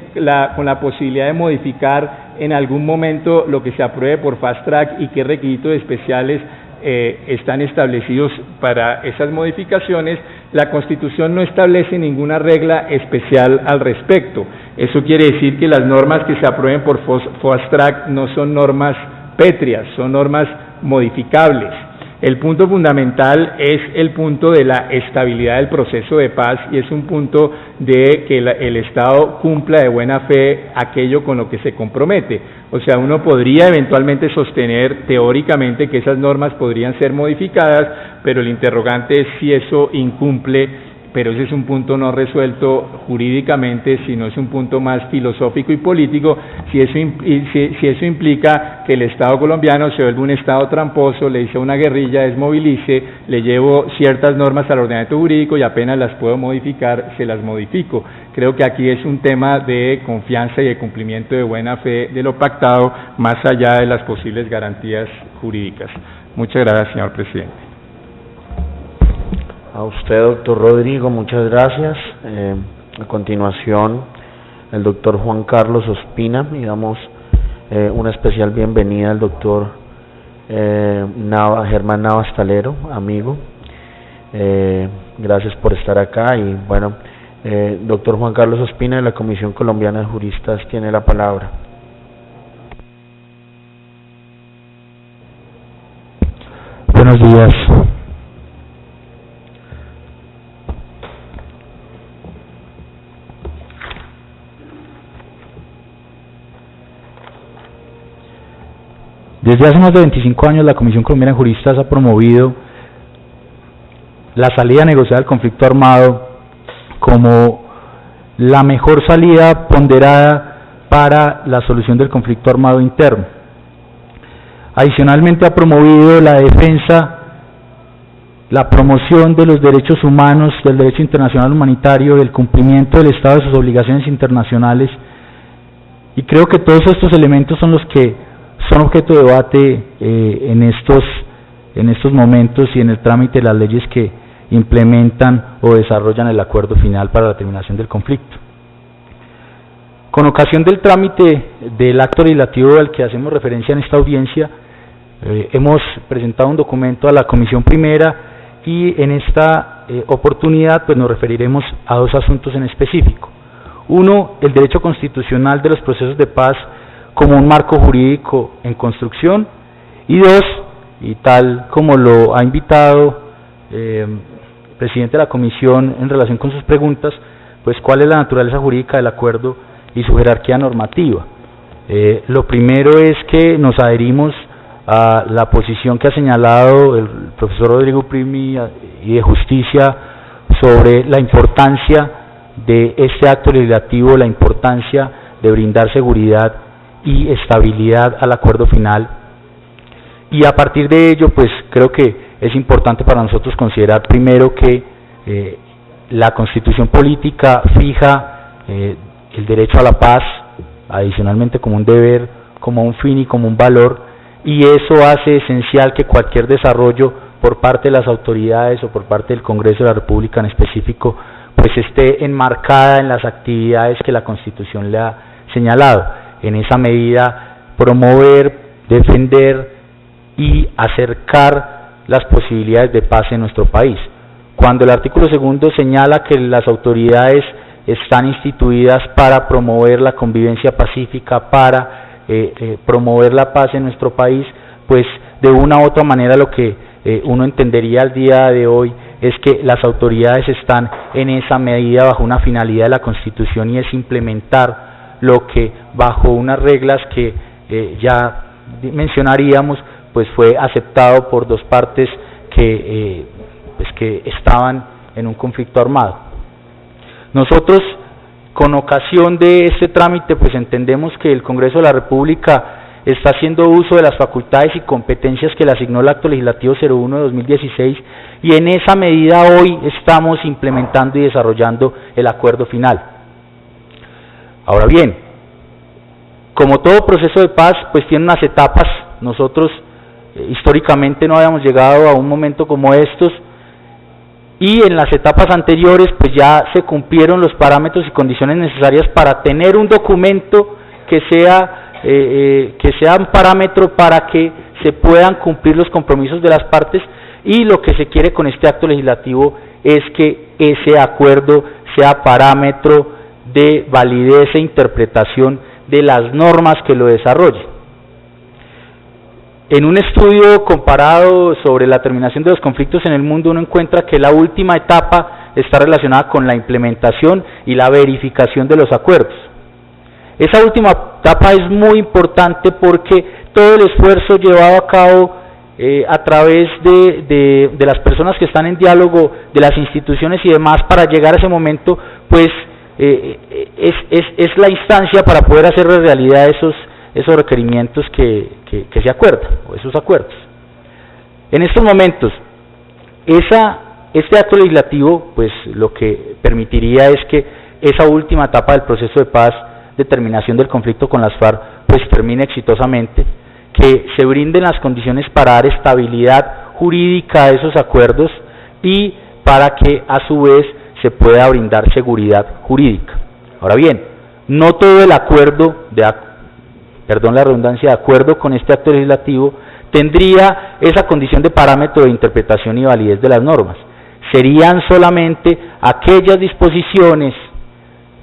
con la posibilidad de modificar en algún momento lo que se apruebe por fast track y qué requisitos especiales están establecidos para esas modificaciones. La Constitución no establece ninguna regla especial al respecto. Eso quiere decir que las normas que se aprueben por fast track no son normas pétreas, son normas modificables. El punto fundamental es el punto de la estabilidad del proceso de paz y es un punto de que el Estado cumpla de buena fe aquello con lo que se compromete. O sea, uno podría eventualmente sostener teóricamente que esas normas podrían ser modificadas, pero el interrogante es si eso incumple. Pero ese es un punto no resuelto jurídicamente, sino es un punto más filosófico y político, si eso implica que el Estado colombiano se vuelve un Estado tramposo, le dice a una guerrilla desmovilice, le llevo ciertas normas al ordenamiento jurídico y apenas las puedo modificar, se las modifico. Creo que aquí es un tema de confianza y de cumplimiento de buena fe de lo pactado, más allá de las posibles garantías jurídicas. Muchas gracias, señor presidente. A usted, doctor Rodrigo, muchas gracias. A continuación, el doctor Juan Carlos Ospina, y damos una especial bienvenida al doctor Germán Navas Talero, amigo. Gracias por estar acá y bueno, doctor Juan Carlos Ospina de la Comisión Colombiana de Juristas tiene la palabra. Buenos días. Desde hace más de 25 años la Comisión Colombiana de Juristas ha promovido la salida negociada del conflicto armado como la mejor salida ponderada para la solución del conflicto armado interno. Adicionalmente ha promovido la defensa, la promoción de los derechos humanos, del derecho internacional humanitario, del cumplimiento del Estado de sus obligaciones internacionales, y creo que todos estos elementos son los que son objeto de debate en estos momentos y en el trámite de las leyes que implementan o desarrollan el acuerdo final para la terminación del conflicto. Con ocasión del trámite del acto legislativo al que hacemos referencia en esta audiencia, hemos presentado un documento a la Comisión Primera y en esta oportunidad pues nos referiremos a dos asuntos en específico. Uno, el derecho constitucional de los procesos de paz como un marco jurídico en construcción, y dos, y tal como lo ha invitado el presidente de la comisión en relación con sus preguntas, pues cuál es la naturaleza jurídica del acuerdo y su jerarquía normativa. Lo primero es que nos adherimos a la posición que ha señalado el profesor Rodrigo Primi y de Justicia sobre la importancia de este acto legislativo, la importancia de brindar seguridad y estabilidad al acuerdo final, y a partir de ello pues creo que es importante para nosotros considerar primero que la Constitución política fija el derecho a la paz, adicionalmente como un deber, como un fin y como un valor, y eso hace esencial que cualquier desarrollo por parte de las autoridades o por parte del Congreso de la República en específico, pues esté enmarcada en las actividades que la Constitución le ha señalado. En esa medida, promover, defender y acercar las posibilidades de paz en nuestro país. Cuando el artículo 2 señala que las autoridades están instituidas para promover la convivencia pacífica, para promover la paz en nuestro país, pues de una u otra manera lo que uno entendería al día de hoy es que las autoridades están en esa medida bajo una finalidad de la Constitución, y es implementar lo que bajo unas reglas que ya mencionaríamos, pues fue aceptado por dos partes que estaban en un conflicto armado. Nosotros, con ocasión de este trámite, pues entendemos que el Congreso de la República está haciendo uso de las facultades y competencias que le asignó el Acto Legislativo 01 de 2016, y en esa medida hoy estamos implementando y desarrollando el acuerdo final. Ahora bien, como todo proceso de paz, pues tiene unas etapas. Nosotros históricamente no habíamos llegado a un momento como estos, y en las etapas anteriores pues ya se cumplieron los parámetros y condiciones necesarias para tener un documento que sea un parámetro para que se puedan cumplir los compromisos de las partes, y lo que se quiere con este acto legislativo es que ese acuerdo sea parámetro de validez e interpretación de las normas que lo desarrollen. En un estudio comparado sobre la terminación de los conflictos en el mundo, uno encuentra que la última etapa está relacionada con la implementación y la verificación de los acuerdos. Esa última etapa es muy importante porque todo el esfuerzo llevado a cabo a través de las personas que están en diálogo, de las instituciones y demás, para llegar a ese momento, pues es la instancia para poder hacer realidad esos requerimientos que se acuerdan, o esos acuerdos. En estos momentos, este acto legislativo, pues lo que permitiría es que esa última etapa del proceso de paz, de terminación del conflicto con las FARC, pues termine exitosamente, que se brinden las condiciones para dar estabilidad jurídica a esos acuerdos y para que a su vez se pueda brindar seguridad jurídica. Ahora bien, no todo el acuerdo, perdón la redundancia, de acuerdo con este acto legislativo tendría esa condición de parámetro de interpretación y validez de las normas. Serían solamente aquellas disposiciones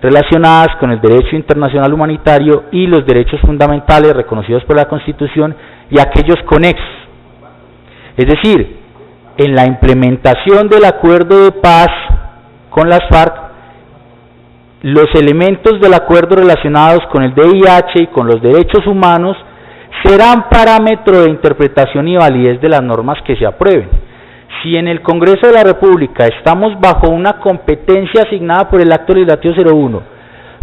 relacionadas con el derecho internacional humanitario y los derechos fundamentales reconocidos por la Constitución y aquellos conexos. Es decir, en la implementación del acuerdo de paz con las FARC, los elementos del acuerdo relacionados con el DIH y con los derechos humanos serán parámetro de interpretación y validez de las normas que se aprueben. Si en el Congreso de la República estamos bajo una competencia asignada por el Acto Legislativo 01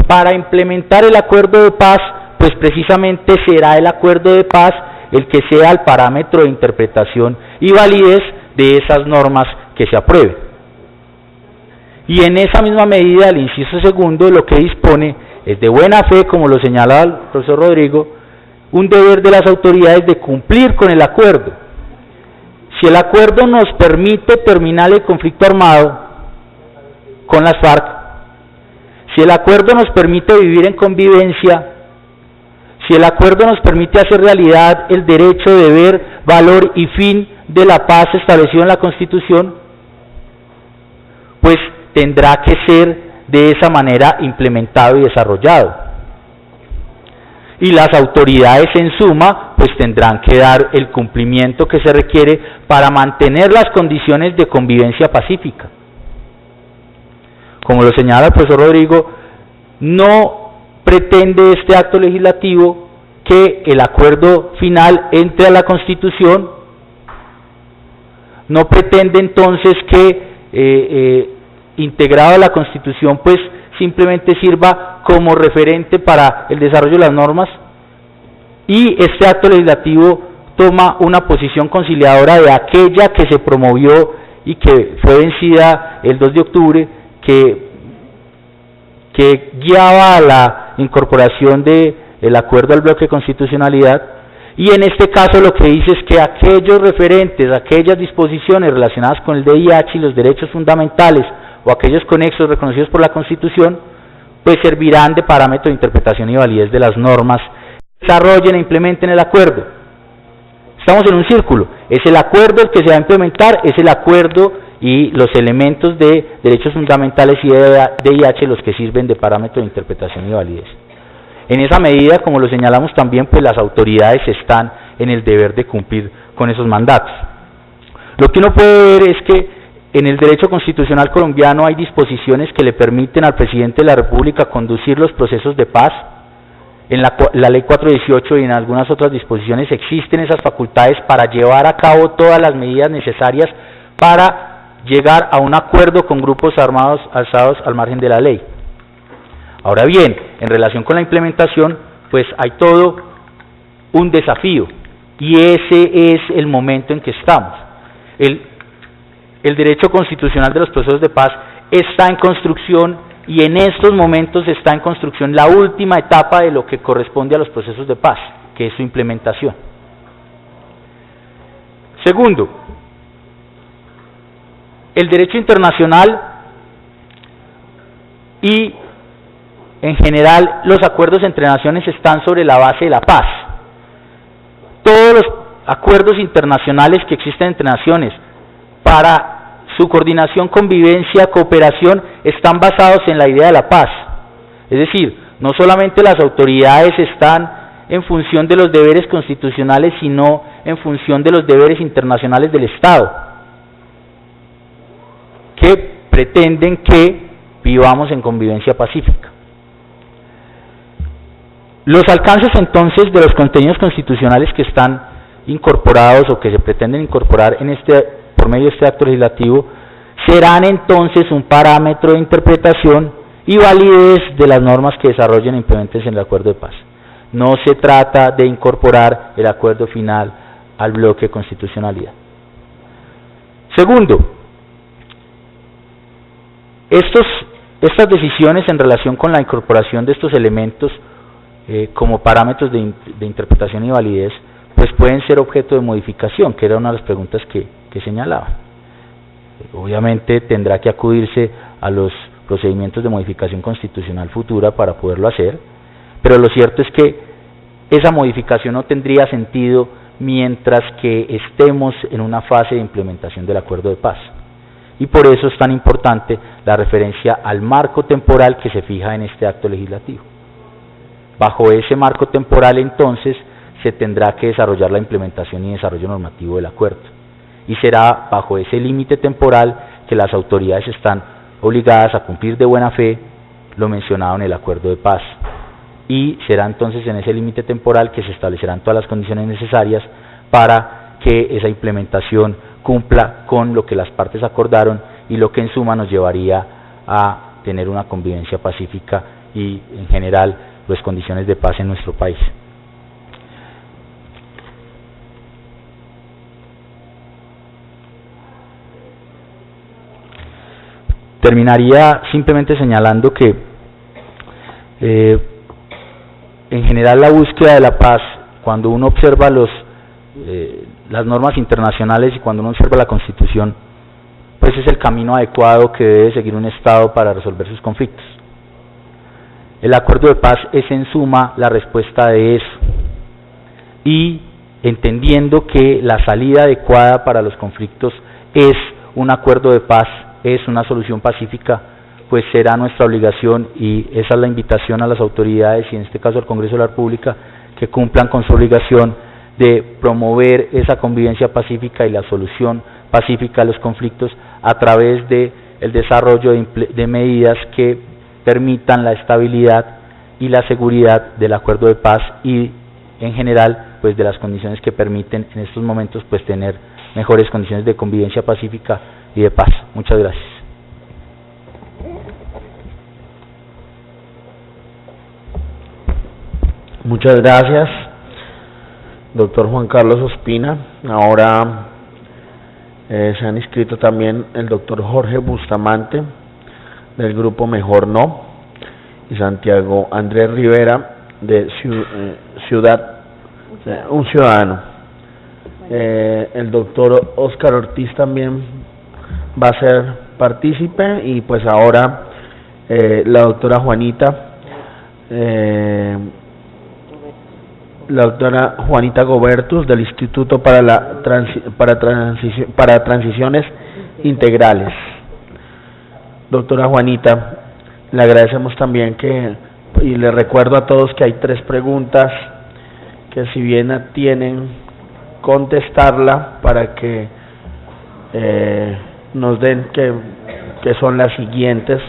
para implementar el acuerdo de paz, pues precisamente será el acuerdo de paz el que sea el parámetro de interpretación y validez de esas normas que se aprueben. Y en esa misma medida, el inciso segundo lo que dispone es de buena fe, como lo señalaba el profesor Rodrigo, un deber de las autoridades de cumplir con el acuerdo. Si el acuerdo nos permite terminar el conflicto armado con las FARC, si el acuerdo nos permite vivir en convivencia, si el acuerdo nos permite hacer realidad el derecho, deber, valor y fin de la paz establecido en la Constitución, pues tendrá que ser de esa manera implementado y desarrollado. Y las autoridades en suma pues tendrán que dar el cumplimiento que se requiere para mantener las condiciones de convivencia pacífica. Como lo señala el profesor Rodrigo, no pretende este acto legislativo que el acuerdo final entre a la Constitución, no pretende entonces que integrado a la Constitución pues simplemente sirva como referente para el desarrollo de las normas, y este acto legislativo toma una posición conciliadora de aquella que se promovió y que fue vencida el 2 de octubre, que guiaba a la incorporación del acuerdo al bloque de constitucionalidad, y en este caso lo que dice es que aquellos referentes, aquellas disposiciones relacionadas con el DIH y los derechos fundamentales o aquellos conexos reconocidos por la Constitución, pues servirán de parámetro de interpretación y validez de las normas que desarrollen e implementen el acuerdo. Estamos en un círculo, es el acuerdo el que se va a implementar, es el acuerdo y los elementos de derechos fundamentales y de DIH los que sirven de parámetro de interpretación y validez. En esa medida, como lo señalamos también, pues las autoridades están en el deber de cumplir con esos mandatos. Lo que uno puede ver es que en el derecho constitucional colombiano hay disposiciones que le permiten al presidente de la República conducir los procesos de paz. En la ley 418 y en algunas otras disposiciones existen esas facultades para llevar a cabo todas las medidas necesarias para llegar a un acuerdo con grupos armados alzados al margen de la ley. Ahora bien, en relación con la implementación, pues hay todo un desafío, y ese es el momento en que estamos. El derecho constitucional de los procesos de paz está en construcción, y en estos momentos está en construcción la última etapa de lo que corresponde a los procesos de paz, que es su implementación. Segundo, el derecho internacional y en general los acuerdos entre naciones están sobre la base de la paz. Todos los acuerdos internacionales que existen entre naciones para su coordinación, convivencia, cooperación, están basados en la idea de la paz. Es decir, no solamente las autoridades están en función de los deberes constitucionales, sino en función de los deberes internacionales del Estado, que pretenden que vivamos en convivencia pacífica. Los alcances entonces de los contenidos constitucionales que están incorporados o que se pretenden incorporar por medio de este acto legislativo serán entonces un parámetro de interpretación y validez de las normas que desarrollen e implementen en el acuerdo de paz. No se trata de incorporar el acuerdo final al bloque de constitucionalidad. Segundo, estas decisiones en relación con la incorporación de estos elementos como parámetros de interpretación y validez, pues pueden ser objeto de modificación, que era una de las preguntas que señalaba. Obviamente tendrá que acudirse a los procedimientos de modificación constitucional futura para poderlo hacer, pero lo cierto es que esa modificación no tendría sentido mientras que estemos en una fase de implementación del acuerdo de paz. Y por eso es tan importante la referencia al marco temporal que se fija en este acto legislativo. Bajo ese marco temporal, entonces, se tendrá que desarrollar la implementación y desarrollo normativo del acuerdo. Y será bajo ese límite temporal que las autoridades están obligadas a cumplir de buena fe lo mencionado en el acuerdo de paz. Y será entonces en ese límite temporal que se establecerán todas las condiciones necesarias para que esa implementación cumpla con lo que las partes acordaron y lo que en suma nos llevaría a tener una convivencia pacífica y en general pues condiciones de paz en nuestro país. Terminaría simplemente señalando que en general la búsqueda de la paz, cuando uno observa las normas internacionales y cuando uno observa la Constitución, pues es el camino adecuado que debe seguir un Estado para resolver sus conflictos. El acuerdo de paz es en suma la respuesta de eso, y entendiendo que la salida adecuada para los conflictos es un acuerdo de paz, es una solución pacífica, pues será nuestra obligación, y esa es la invitación a las autoridades y en este caso al Congreso de la República, que cumplan con su obligación de promover esa convivencia pacífica y la solución pacífica a los conflictos a través de el desarrollo de medidas que permitan la estabilidad y la seguridad del acuerdo de paz y en general pues de las condiciones que permiten en estos momentos pues tener mejores condiciones de convivencia pacífica y de paz. Muchas gracias. Muchas gracias, doctor Juan Carlos Ospina. Ahora se han inscrito también el doctor Jorge Bustamante, del grupo Mejor No, y Santiago Andrés Rivera de Un Ciudadano. El doctor Óscar Ortiz también va a ser partícipe, y pues ahora la doctora Juanita Gobertus del Instituto para Transiciones Integrales. Doctora Juanita, le agradecemos también y le recuerdo a todos que hay 3 preguntas que, si bien tienen, contestarla para que nos den que son las siguientes.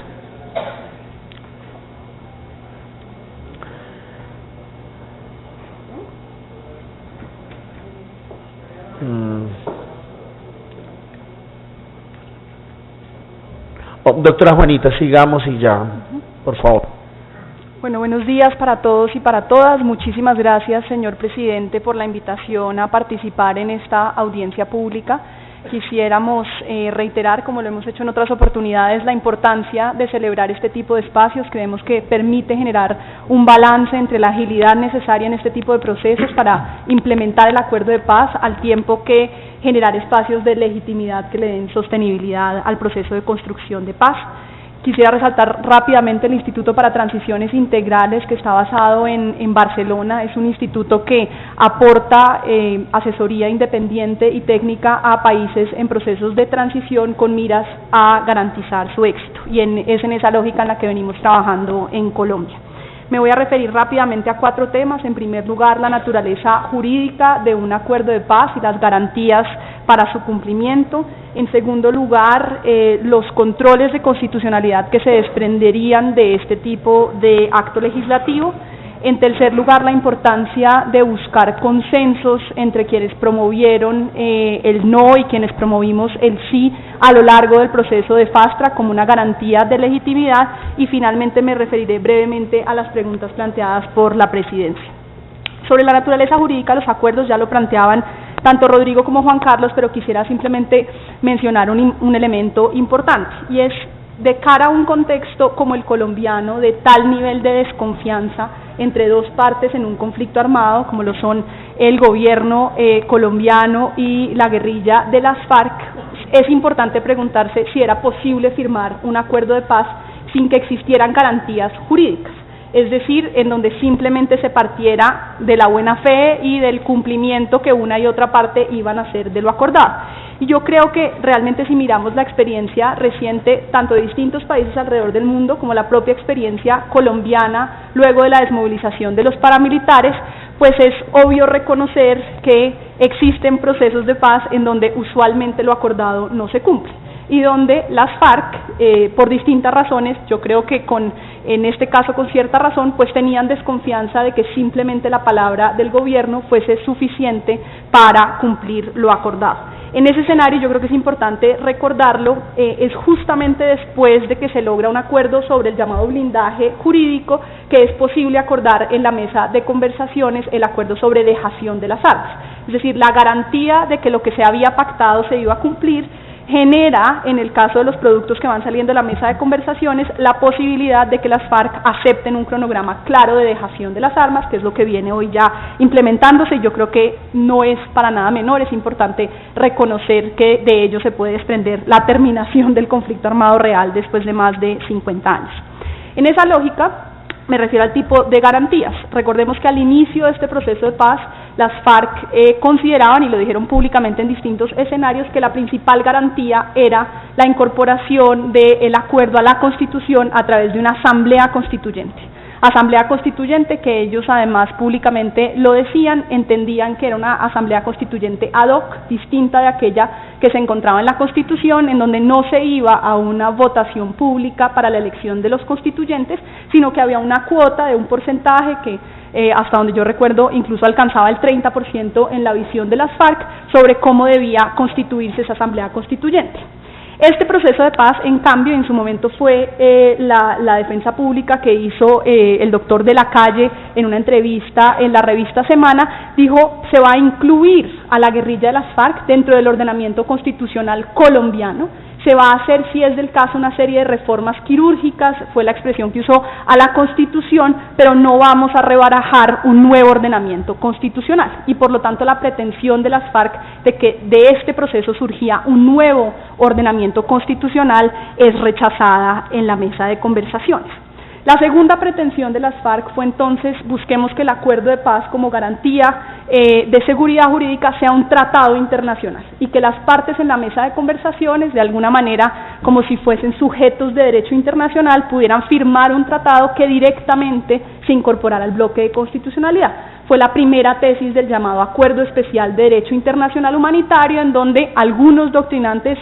Doctora Juanita, sigamos y ya, por favor. Bueno, buenos días para todos y para todas. Muchísimas gracias, señor presidente, por la invitación a participar en esta audiencia pública. Quisiéramos reiterar, como lo hemos hecho en otras oportunidades, la importancia de celebrar este tipo de espacios. Creemos que permite generar un balance entre la agilidad necesaria en este tipo de procesos para implementar el acuerdo de paz, al tiempo que generar espacios de legitimidad que le den sostenibilidad al proceso de construcción de paz. Quisiera resaltar rápidamente el Instituto para Transiciones Integrales, que está basado en Barcelona. Es un instituto que aporta asesoría independiente y técnica a países en procesos de transición con miras a garantizar su éxito, y es en esa lógica en la que venimos trabajando en Colombia. Me voy a referir rápidamente a 4 temas. En primer lugar, la naturaleza jurídica de un acuerdo de paz y las garantías para su cumplimiento. En segundo lugar, los controles de constitucionalidad que se desprenderían de este tipo de acto legislativo. En tercer lugar, la importancia de buscar consensos entre quienes promovieron el no y quienes promovimos el sí a lo largo del proceso de Fast Track como una garantía de legitimidad. Y finalmente me referiré brevemente a las preguntas planteadas por la presidencia. Sobre la naturaleza jurídica, los acuerdos ya lo planteaban tanto Rodrigo como Juan Carlos, pero quisiera simplemente mencionar un elemento importante, y es: de cara a un contexto como el colombiano, de tal nivel de desconfianza entre 2 partes en un conflicto armado, como lo son el gobierno colombiano y la guerrilla de las FARC, es importante preguntarse si era posible firmar un acuerdo de paz sin que existieran garantías jurídicas, es decir, en donde simplemente se partiera de la buena fe y del cumplimiento que una y otra parte iban a hacer de lo acordado. Y yo creo que realmente, si miramos la experiencia reciente tanto de distintos países alrededor del mundo como la propia experiencia colombiana luego de la desmovilización de los paramilitares, pues es obvio reconocer que existen procesos de paz en donde usualmente lo acordado no se cumple, y donde las FARC, por distintas razones, yo creo que en este caso con cierta razón, pues tenían desconfianza de que simplemente la palabra del gobierno fuese suficiente para cumplir lo acordado. En ese escenario, yo creo que es importante recordarlo, es justamente después de que se logra un acuerdo sobre el llamado blindaje jurídico que es posible acordar en la mesa de conversaciones el acuerdo sobre dejación de las armas. Es decir, la garantía de que lo que se había pactado se iba a cumplir genera, en el caso de los productos que van saliendo de la mesa de conversaciones, la posibilidad de que las FARC acepten un cronograma claro de dejación de las armas, que es lo que viene hoy ya implementándose, y yo creo que no es para nada menor. Es importante reconocer que de ello se puede desprender la terminación del conflicto armado real después de más de 50 años. En esa lógica, me refiero al tipo de garantías. Recordemos que al inicio de este proceso de paz, las FARC consideraban, y lo dijeron públicamente en distintos escenarios, que la principal garantía era la incorporación del acuerdo a la Constitución a través de una asamblea constituyente. Asamblea constituyente que ellos además públicamente lo decían, entendían que era una asamblea constituyente ad hoc, distinta de aquella que se encontraba en la Constitución, en donde no se iba a una votación pública para la elección de los constituyentes, sino que había una cuota de un porcentaje que hasta donde yo recuerdo incluso alcanzaba el 30% en la visión de las FARC sobre cómo debía constituirse esa asamblea constituyente. Este proceso de paz, en cambio, en su momento fue la defensa pública que hizo el doctor de la Calle en una entrevista en la revista Semana, dijo: se va a incluir a la guerrilla de las FARC dentro del ordenamiento constitucional colombiano, se va a hacer, si es del caso, una serie de reformas quirúrgicas, fue la expresión que usó, a la Constitución, pero no vamos a rebarajar un nuevo ordenamiento constitucional. Y por lo tanto la pretensión de las FARC de que de este proceso surgía un nuevo ordenamiento constitucional es rechazada en la mesa de conversaciones. La segunda pretensión de las FARC fue entonces busquemos que el acuerdo de paz como garantía de seguridad jurídica sea un tratado internacional y que las partes en la mesa de conversaciones, de alguna manera como si fuesen sujetos de derecho internacional, pudieran firmar un tratado que directamente se incorporara al bloque de constitucionalidad. Fue la primera tesis del llamado Acuerdo Especial de Derecho Internacional Humanitario, en donde algunos doctrinantes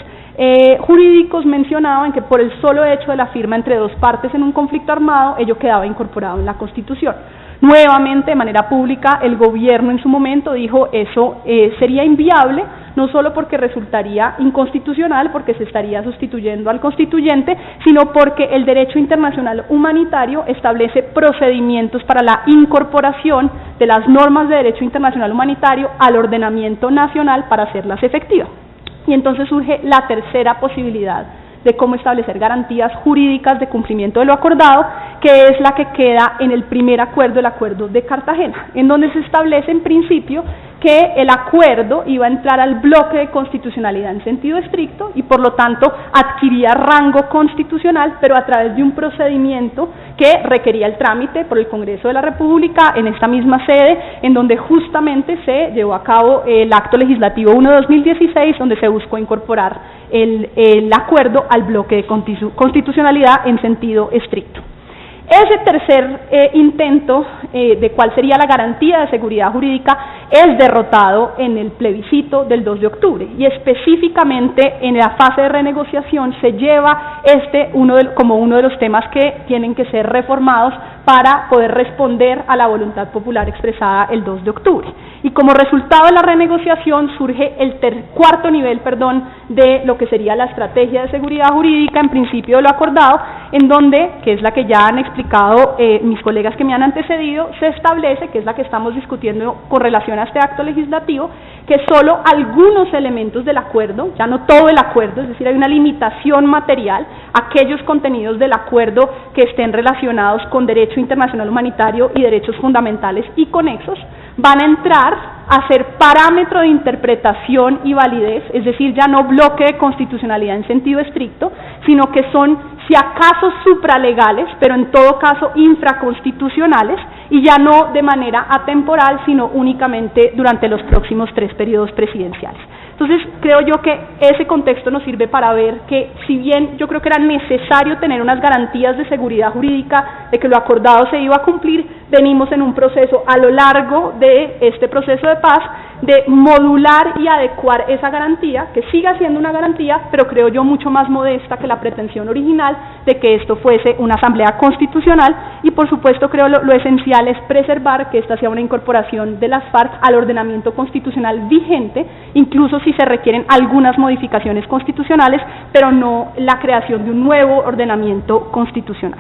jurídicos mencionaban que por el solo hecho de la firma entre dos partes en un conflicto armado, ello quedaba incorporado en la Constitución. Nuevamente, de manera pública, el gobierno en su momento dijo eso sería inviable, no solo porque resultaría inconstitucional, porque se estaría sustituyendo al constituyente, sino porque el derecho internacional humanitario establece procedimientos para la incorporación de las normas de derecho internacional humanitario al ordenamiento nacional para hacerlas efectivas. Y entonces surge la tercera posibilidad de cómo establecer garantías jurídicas de cumplimiento de lo acordado, que es la que queda en el primer acuerdo, el Acuerdo de Cartagena, en donde se establece en principio que el acuerdo iba a entrar al bloque de constitucionalidad en sentido estricto y por lo tanto adquiría rango constitucional, pero a través de un procedimiento que requería el trámite por el Congreso de la República en esta misma sede, en donde justamente se llevó a cabo el acto legislativo 1 de 2016, donde se buscó incorporar el acuerdo al bloque de constitucionalidad en sentido estricto. Ese tercer intento de cuál sería la garantía de seguridad jurídica es derrotado en el plebiscito del 2 de octubre y específicamente en la fase de renegociación se lleva como uno de los temas que tienen que ser reformados para poder responder a la voluntad popular expresada el 2 de octubre. Y como resultado de la renegociación surge el cuarto nivel de lo que sería la estrategia de seguridad jurídica, en principio de lo acordado, en donde, que es la que ya han explicado mis colegas que me han antecedido, se establece, que es la que estamos discutiendo con relación a este acto legislativo, que solo algunos elementos del acuerdo, ya no todo el acuerdo, es decir, hay una limitación material, aquellos contenidos del acuerdo que estén relacionados con derecho internacional humanitario y derechos fundamentales y conexos, van a entrar a ser parámetro de interpretación y validez, es decir, ya no bloque de constitucionalidad en sentido estricto, sino que son, si acaso, supralegales, pero en todo caso infraconstitucionales, y ya no de manera atemporal, sino únicamente durante los próximos 3 periodos presidenciales. Entonces, creo yo que ese contexto nos sirve para ver que, si bien yo creo que era necesario tener unas garantías de seguridad jurídica, de que lo acordado se iba a cumplir, venimos en un proceso a lo largo de este proceso de paz, de modular y adecuar esa garantía, que siga siendo una garantía, pero creo yo mucho más modesta que la pretensión original de que esto fuese una asamblea constitucional, y por supuesto creo lo esencial es preservar que esta sea una incorporación de las FARC al ordenamiento constitucional vigente, incluso si se requieren algunas modificaciones constitucionales, pero no la creación de un nuevo ordenamiento constitucional.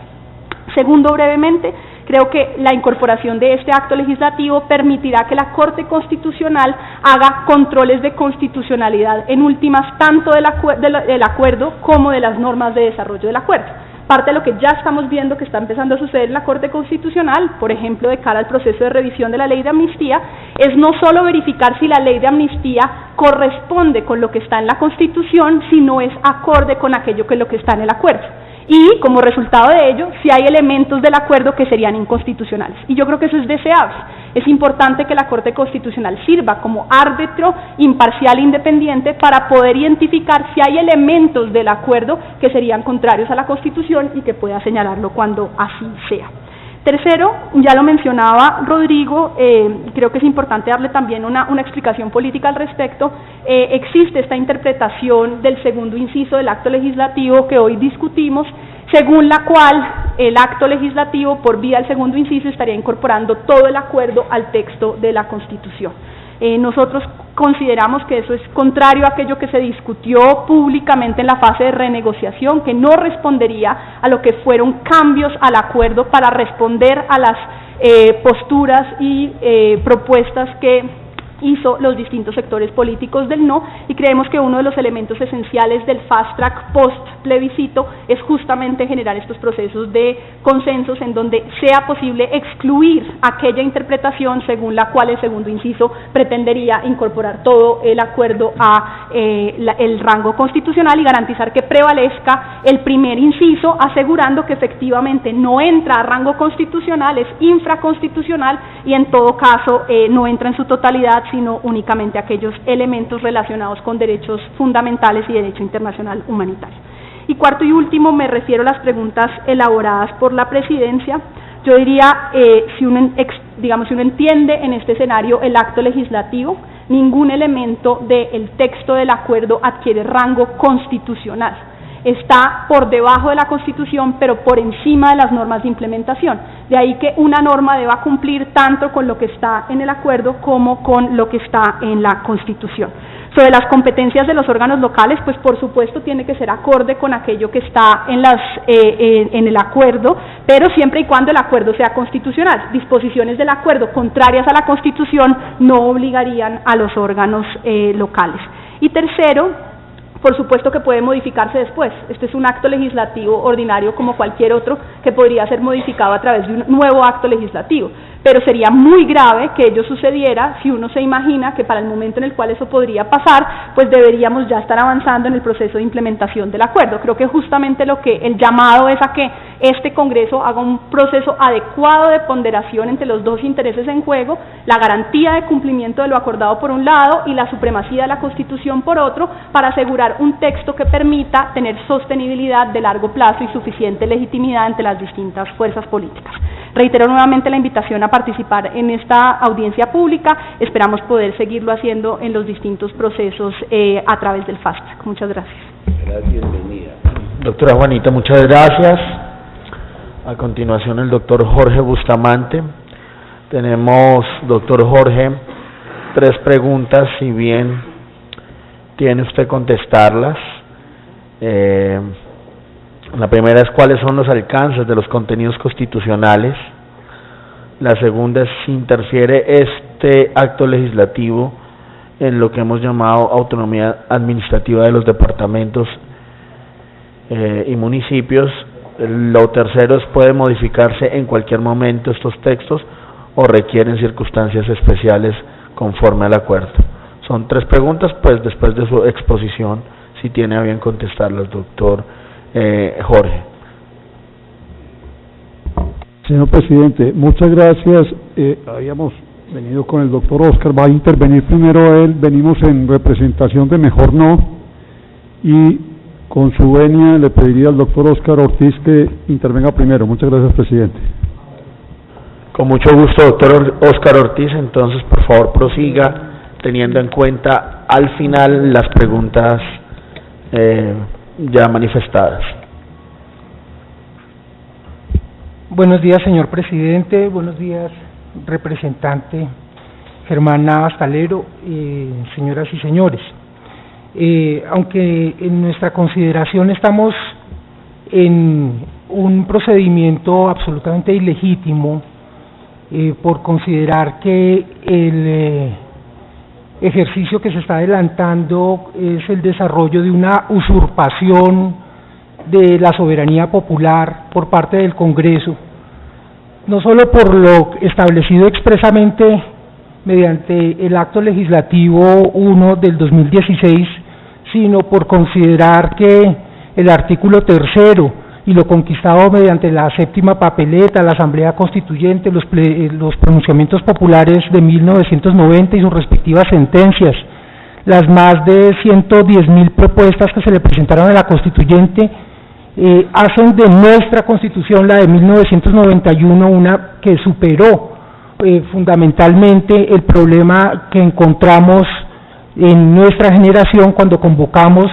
Segundo, brevemente, creo que la incorporación de este acto legislativo permitirá que la Corte Constitucional haga controles de constitucionalidad en últimas tanto del acuerdo como de las normas de desarrollo del acuerdo. Parte de lo que ya estamos viendo que está empezando a suceder en la Corte Constitucional, por ejemplo, de cara al proceso de revisión de la ley de amnistía, es no solo verificar si la ley de amnistía corresponde con lo que está en la Constitución, sino es acorde con aquello que es lo que está en el acuerdo. Y, como resultado de ello, si hay elementos del acuerdo que serían inconstitucionales. Y yo creo que eso es deseable. Es importante que la Corte Constitucional sirva como árbitro imparcial e independiente para poder identificar si hay elementos del acuerdo que serían contrarios a la Constitución y que pueda señalarlo cuando así sea. Tercero, ya lo mencionaba Rodrigo, creo que es importante darle también una explicación política al respecto. Existe esta interpretación del segundo inciso del acto legislativo que hoy discutimos, según la cual el acto legislativo, por vía del segundo inciso, estaría incorporando todo el acuerdo al texto de la Constitución. Nosotros consideramos que eso es contrario a aquello que se discutió públicamente en la fase de renegociación, que no respondería a lo que fueron cambios al acuerdo para responder a las posturas y propuestas que hizo los distintos sectores políticos del no, y creemos que uno de los elementos esenciales del fast track post plebiscito es justamente generar estos procesos de consensos en donde sea posible excluir aquella interpretación según la cual el segundo inciso pretendería incorporar todo el acuerdo a el rango constitucional y garantizar que prevalezca el primer inciso, asegurando que efectivamente no entra a rango constitucional, es infraconstitucional y en todo caso no entra en su totalidad, sino únicamente aquellos elementos relacionados con derechos fundamentales y derecho internacional humanitario. Y cuarto y último, me refiero a las preguntas elaboradas por la Presidencia. Yo diría, si uno entiende en este escenario el acto legislativo, ningún elemento del texto del acuerdo adquiere rango constitucional. Está por debajo de la Constitución, pero por encima de las normas de implementación. De ahí que una norma deba cumplir tanto con lo que está en el acuerdo como con lo que está en la Constitución. Sobre las competencias de los órganos locales, pues por supuesto tiene que ser acorde con aquello que está en el acuerdo, pero siempre y cuando el acuerdo sea constitucional. Disposiciones del acuerdo contrarias a la Constitución no obligarían a los órganos locales. Y tercero, por supuesto que puede modificarse después. Este es un acto legislativo ordinario como cualquier otro que podría ser modificado a través de un nuevo acto legislativo. Pero sería muy grave que ello sucediera si uno se imagina que para el momento en el cual eso podría pasar, pues deberíamos ya estar avanzando en el proceso de implementación del acuerdo. Creo que justamente lo que el llamado es a que este Congreso haga un proceso adecuado de ponderación entre los dos intereses en juego, la garantía de cumplimiento de lo acordado por un lado y la supremacía de la Constitución por otro, para asegurar un texto que permita tener sostenibilidad de largo plazo y suficiente legitimidad ante las distintas fuerzas políticas. Reitero nuevamente la invitación a participar en esta audiencia pública. Esperamos poder seguirlo haciendo en los distintos procesos a través del fast track. Muchas gracias. Bienvenida. Doctora Juanita, muchas gracias. A continuación el doctor Jorge Bustamante. Tenemos, doctor Jorge, 3 preguntas, si bien tiene usted contestarlas. La primera es cuáles son los alcances de los contenidos constitucionales. La segunda es si interfiere este acto legislativo en lo que hemos llamado autonomía administrativa de los departamentos y municipios. Lo tercero es puede modificarse en cualquier momento estos textos o requieren circunstancias especiales conforme al acuerdo. Son 3 preguntas, pues después de su exposición, si tiene a bien contestarlas, doctor Jorge. Señor presidente, muchas gracias. Habíamos venido con el doctor Oscar, va a intervenir primero él, venimos en representación de Mejor No, y con su venia le pediría al doctor Oscar Ortiz que intervenga primero. Muchas gracias, presidente. Con mucho gusto, doctor Oscar Ortiz. Entonces, por favor, prosiga teniendo en cuenta al final las preguntas ya manifestadas. Buenos días, señor presidente. Buenos días, representante Germana Bastalero, señoras y señores. Aunque en nuestra consideración estamos en un procedimiento absolutamente ilegítimo, por considerar que el ejercicio que se está adelantando es el desarrollo de una usurpación de la soberanía popular por parte del Congreso, no solo por lo establecido expresamente mediante el acto legislativo 1 del 2016, sino por considerar que el artículo 3º y lo conquistado mediante la 7ª papeleta, la Asamblea Constituyente, los pronunciamientos populares de 1990 y sus respectivas sentencias, las más de 110.000 propuestas que se le presentaron a la Constituyente, hacen de nuestra Constitución, la de 1991, una que superó fundamentalmente el problema que encontramos en nuestra generación cuando convocamos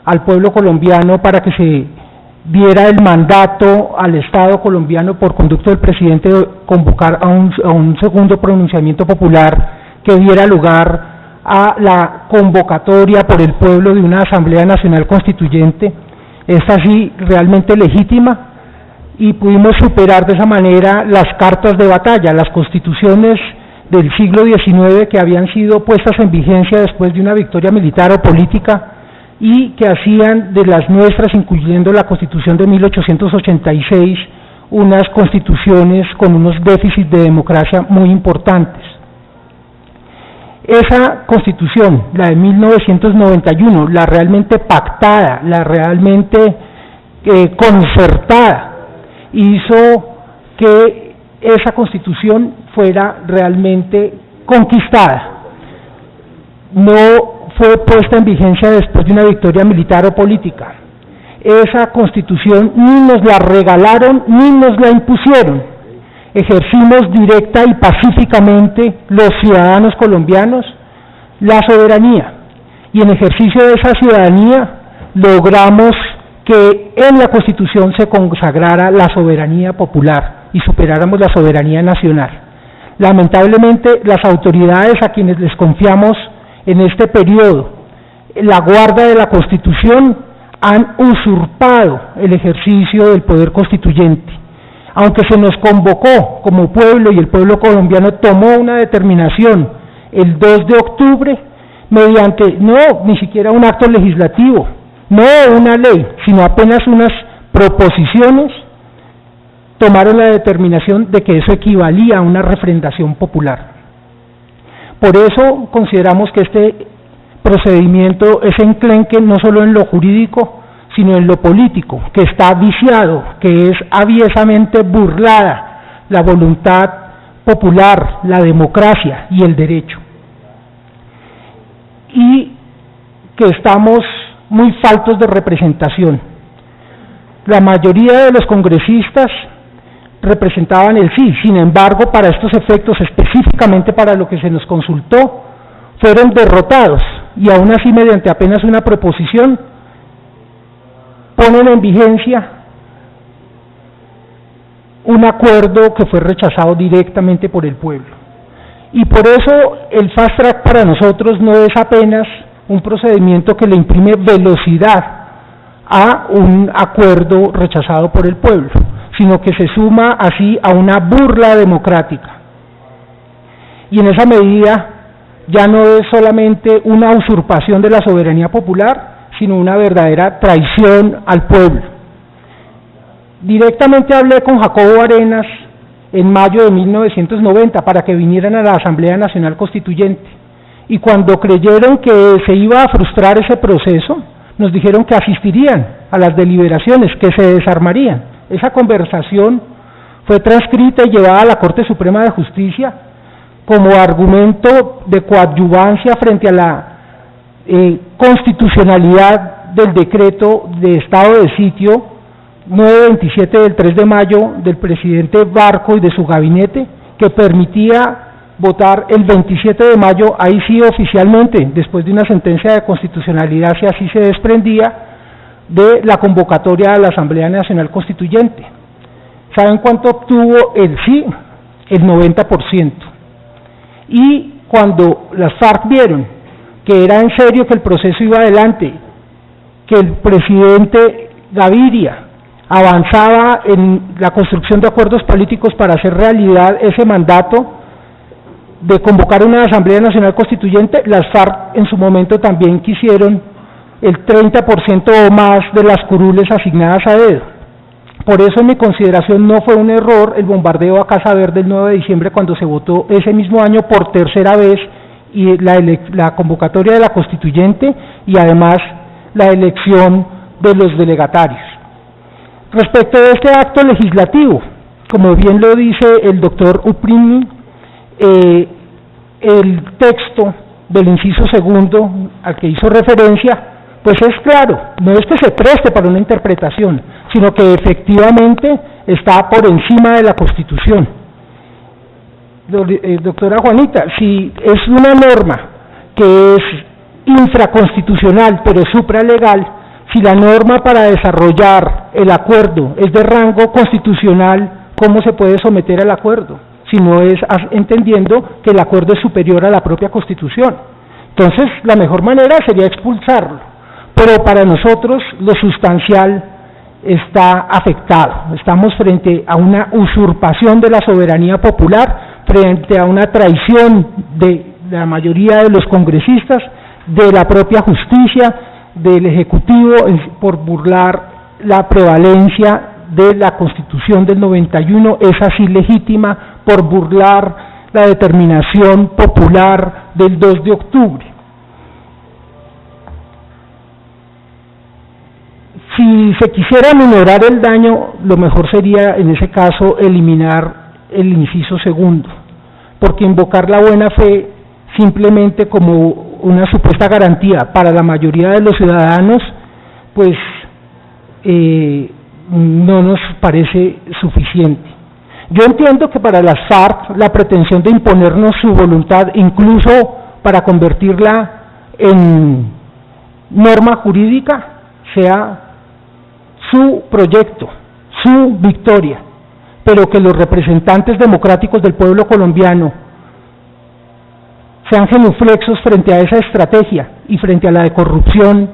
al pueblo colombiano para que se diera el mandato al Estado colombiano por conducto del presidente de convocar a un segundo pronunciamiento popular que diera lugar a la convocatoria por el pueblo de una Asamblea Nacional Constituyente. Es así realmente legítima y pudimos superar de esa manera las cartas de batalla. Las constituciones del siglo XIX que habían sido puestas en vigencia después de una victoria militar o política y que hacían de las nuestras, incluyendo la Constitución de 1886, unas constituciones con unos déficits de democracia muy importantes. Esa Constitución, la de 1991, la realmente pactada, la realmente concertada, hizo que esa Constitución fuera realmente conquistada. No fue puesta en vigencia después de una victoria militar o política. Esa Constitución ni nos la regalaron ni nos la impusieron. Ejercimos directa y pacíficamente los ciudadanos colombianos la soberanía, y en ejercicio de esa ciudadanía logramos que en la Constitución se consagrara la soberanía popular y superáramos la soberanía nacional. Lamentablemente, las autoridades a quienes les confiamos en este periodo la guarda de la Constitución han usurpado el ejercicio del poder constituyente. Aunque se nos convocó como pueblo y el pueblo colombiano tomó una determinación el 2 de octubre mediante, no ni siquiera un acto legislativo, no una ley, sino apenas unas proposiciones, tomaron la determinación de que eso equivalía a una refrendación popular. Por eso consideramos que este procedimiento es enclenque no solo en lo jurídico, sino en lo político, que está viciado, que es aviesamente burlada la voluntad popular, la democracia y el derecho. Y que estamos muy faltos de representación. La mayoría de los congresistas representaban el sí, sin embargo, para estos efectos, específicamente para lo que se nos consultó, fueron derrotados, y aún así, mediante apenas una proposición, ponen en vigencia un acuerdo que fue rechazado directamente por el pueblo. Y por eso el fast track para nosotros no es apenas un procedimiento que le imprime velocidad a un acuerdo rechazado por el pueblo, sino que se suma así a una burla democrática. Y en esa medida ya no es solamente una usurpación de la soberanía popular, sino una verdadera traición al pueblo. Directamente hablé con Jacobo Arenas en mayo de 1990 para que vinieran a la Asamblea Nacional Constituyente, y cuando creyeron que se iba a frustrar ese proceso, nos dijeron que asistirían a las deliberaciones, que se desarmarían. Esa conversación fue transcrita y llevada a la Corte Suprema de Justicia como argumento de coadyuvancia frente a la constitucionalidad del decreto de estado de sitio 927 del 3 de mayo del presidente Barco y de su gabinete, que permitía votar el 27 de mayo, ahí sí oficialmente, después de una sentencia de constitucionalidad, si así se desprendía, de la convocatoria a la Asamblea Nacional Constituyente. ¿Saben cuánto obtuvo el sí? El 90%. Y cuando las FARC vieron que era en serio, que el proceso iba adelante, que el presidente Gaviria avanzaba en la construcción de acuerdos políticos para hacer realidad ese mandato de convocar una Asamblea Nacional Constituyente, las FARC en su momento también quisieron el 30% o más de las curules asignadas a dedo. Por eso, en mi consideración, no fue un error el bombardeo a Casa Verde el 9 de diciembre, cuando se votó ese mismo año por tercera vez, y la convocatoria de la Constituyente, y además la elección de los delegatarios. Respecto de este acto legislativo, como bien lo dice el doctor Uprini, el texto del inciso segundo al que hizo referencia, pues es claro, no es que se preste para una interpretación, sino que efectivamente está por encima de la Constitución. Doctora Juanita, si es una norma que es infraconstitucional pero supralegal, si la norma para desarrollar el acuerdo es de rango constitucional, ¿cómo se puede someter al acuerdo? Si no es entendiendo que el acuerdo es superior a la propia Constitución. Entonces, la mejor manera sería expulsarlo, pero para nosotros lo sustancial está afectado. Estamos frente a una usurpación de la soberanía popular frente a una traición de la mayoría de los congresistas, de la propia justicia, del Ejecutivo, por burlar la prevalencia de la Constitución del 91, es así legítima, por burlar la determinación popular del 2 de octubre. Si se quisiera minorar el daño, lo mejor sería en ese caso eliminar el inciso segundo, porque invocar la buena fe simplemente como una supuesta garantía para la mayoría de los ciudadanos, pues no nos parece suficiente. Yo entiendo que para las FARC la pretensión de imponernos su voluntad, incluso para convertirla en norma jurídica, sea su proyecto, su victoria, pero que los representantes democráticos del pueblo colombiano sean genuflexos frente a esa estrategia y frente a la de corrupción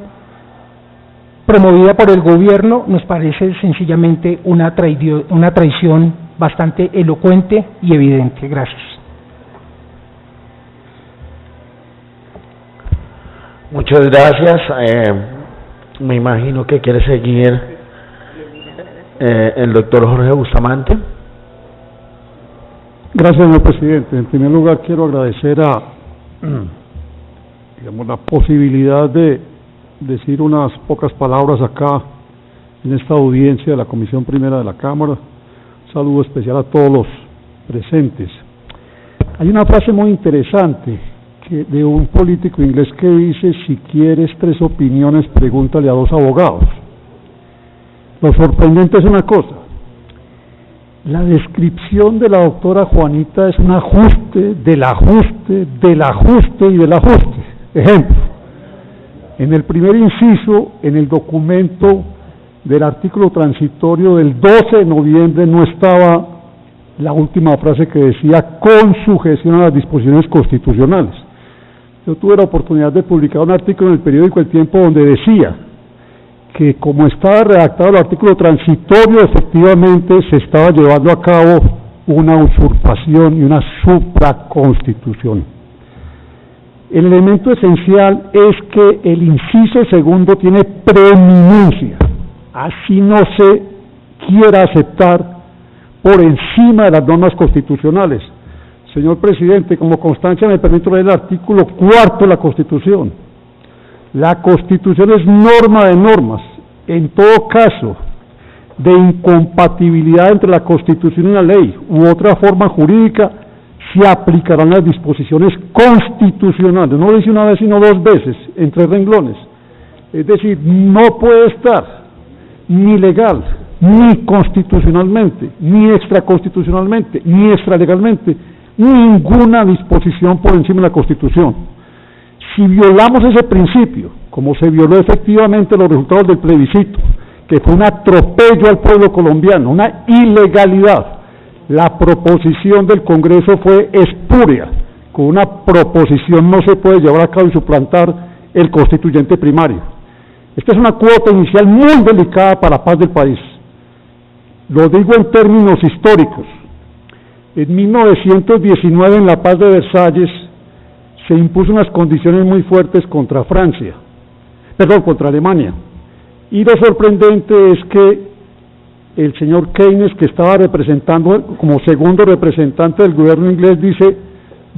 promovida por el gobierno, nos parece sencillamente una traición bastante elocuente y evidente. Gracias. Muchas gracias. Me imagino que quiere seguir el doctor Jorge Bustamante. Gracias, señor presidente. En primer lugar, quiero agradecer la posibilidad de decir unas pocas palabras acá en esta audiencia de la Comisión Primera de la Cámara. Un saludo especial a todos los presentes. Hay una frase muy interesante de un político inglés que dice: si quieres 3 opiniones, pregúntale a 2 abogados. Lo sorprendente es una cosa: la descripción de la doctora Juanita es un ajuste del ajuste, del ajuste y del ajuste. Ejemplo, en el primer inciso, en el documento del artículo transitorio del 12 de noviembre no estaba la última frase que decía con sujeción a las disposiciones constitucionales. Yo tuve la oportunidad de publicar un artículo en el periódico El Tiempo donde decía que como estaba redactado el artículo transitorio, efectivamente se estaba llevando a cabo una usurpación y una supraconstitución. El elemento esencial es que el inciso segundo tiene preeminencia, así no se quiera aceptar por encima de las normas constitucionales. Señor presidente, como constancia me permito leer el artículo 4 de la Constitución. La Constitución es norma de normas. En todo caso de incompatibilidad entre la Constitución y la ley u otra forma jurídica, se aplicarán las disposiciones constitucionales. No lo dice una vez sino 2 veces, en 3 renglones. Es decir, no puede estar ni legal, ni constitucionalmente, ni extraconstitucionalmente, ni extralegalmente, ninguna disposición por encima de la Constitución. Si violamos ese principio, como se violó efectivamente los resultados del plebiscito, que fue un atropello al pueblo colombiano, una ilegalidad, la proposición del Congreso fue espúrea. Con una proposición no se puede llevar a cabo y suplantar el constituyente primario. Esta es una cuota inicial muy delicada para la paz del país. Lo digo en términos históricos. En 1919, en la paz de Versalles, se impuso unas condiciones muy fuertes contra contra Alemania. Y lo sorprendente es que el señor Keynes, que estaba representando como segundo representante del gobierno inglés, dice: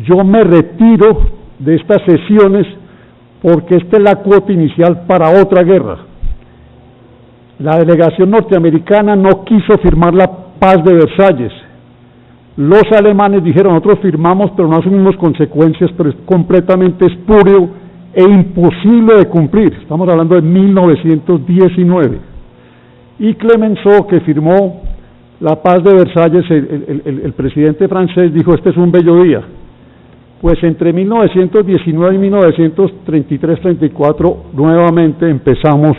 yo me retiro de estas sesiones porque esta es la cuota inicial para otra guerra. La delegación norteamericana no quiso firmar la paz de Versalles. Los alemanes dijeron: nosotros firmamos pero no asumimos consecuencias, pero es completamente espúreo e imposible de cumplir. Estamos hablando de 1919. Y Clemenceau, que firmó la paz de Versalles, el presidente francés, dijo: este es un bello día. Pues entre 1919 y 1933-34 nuevamente empezamos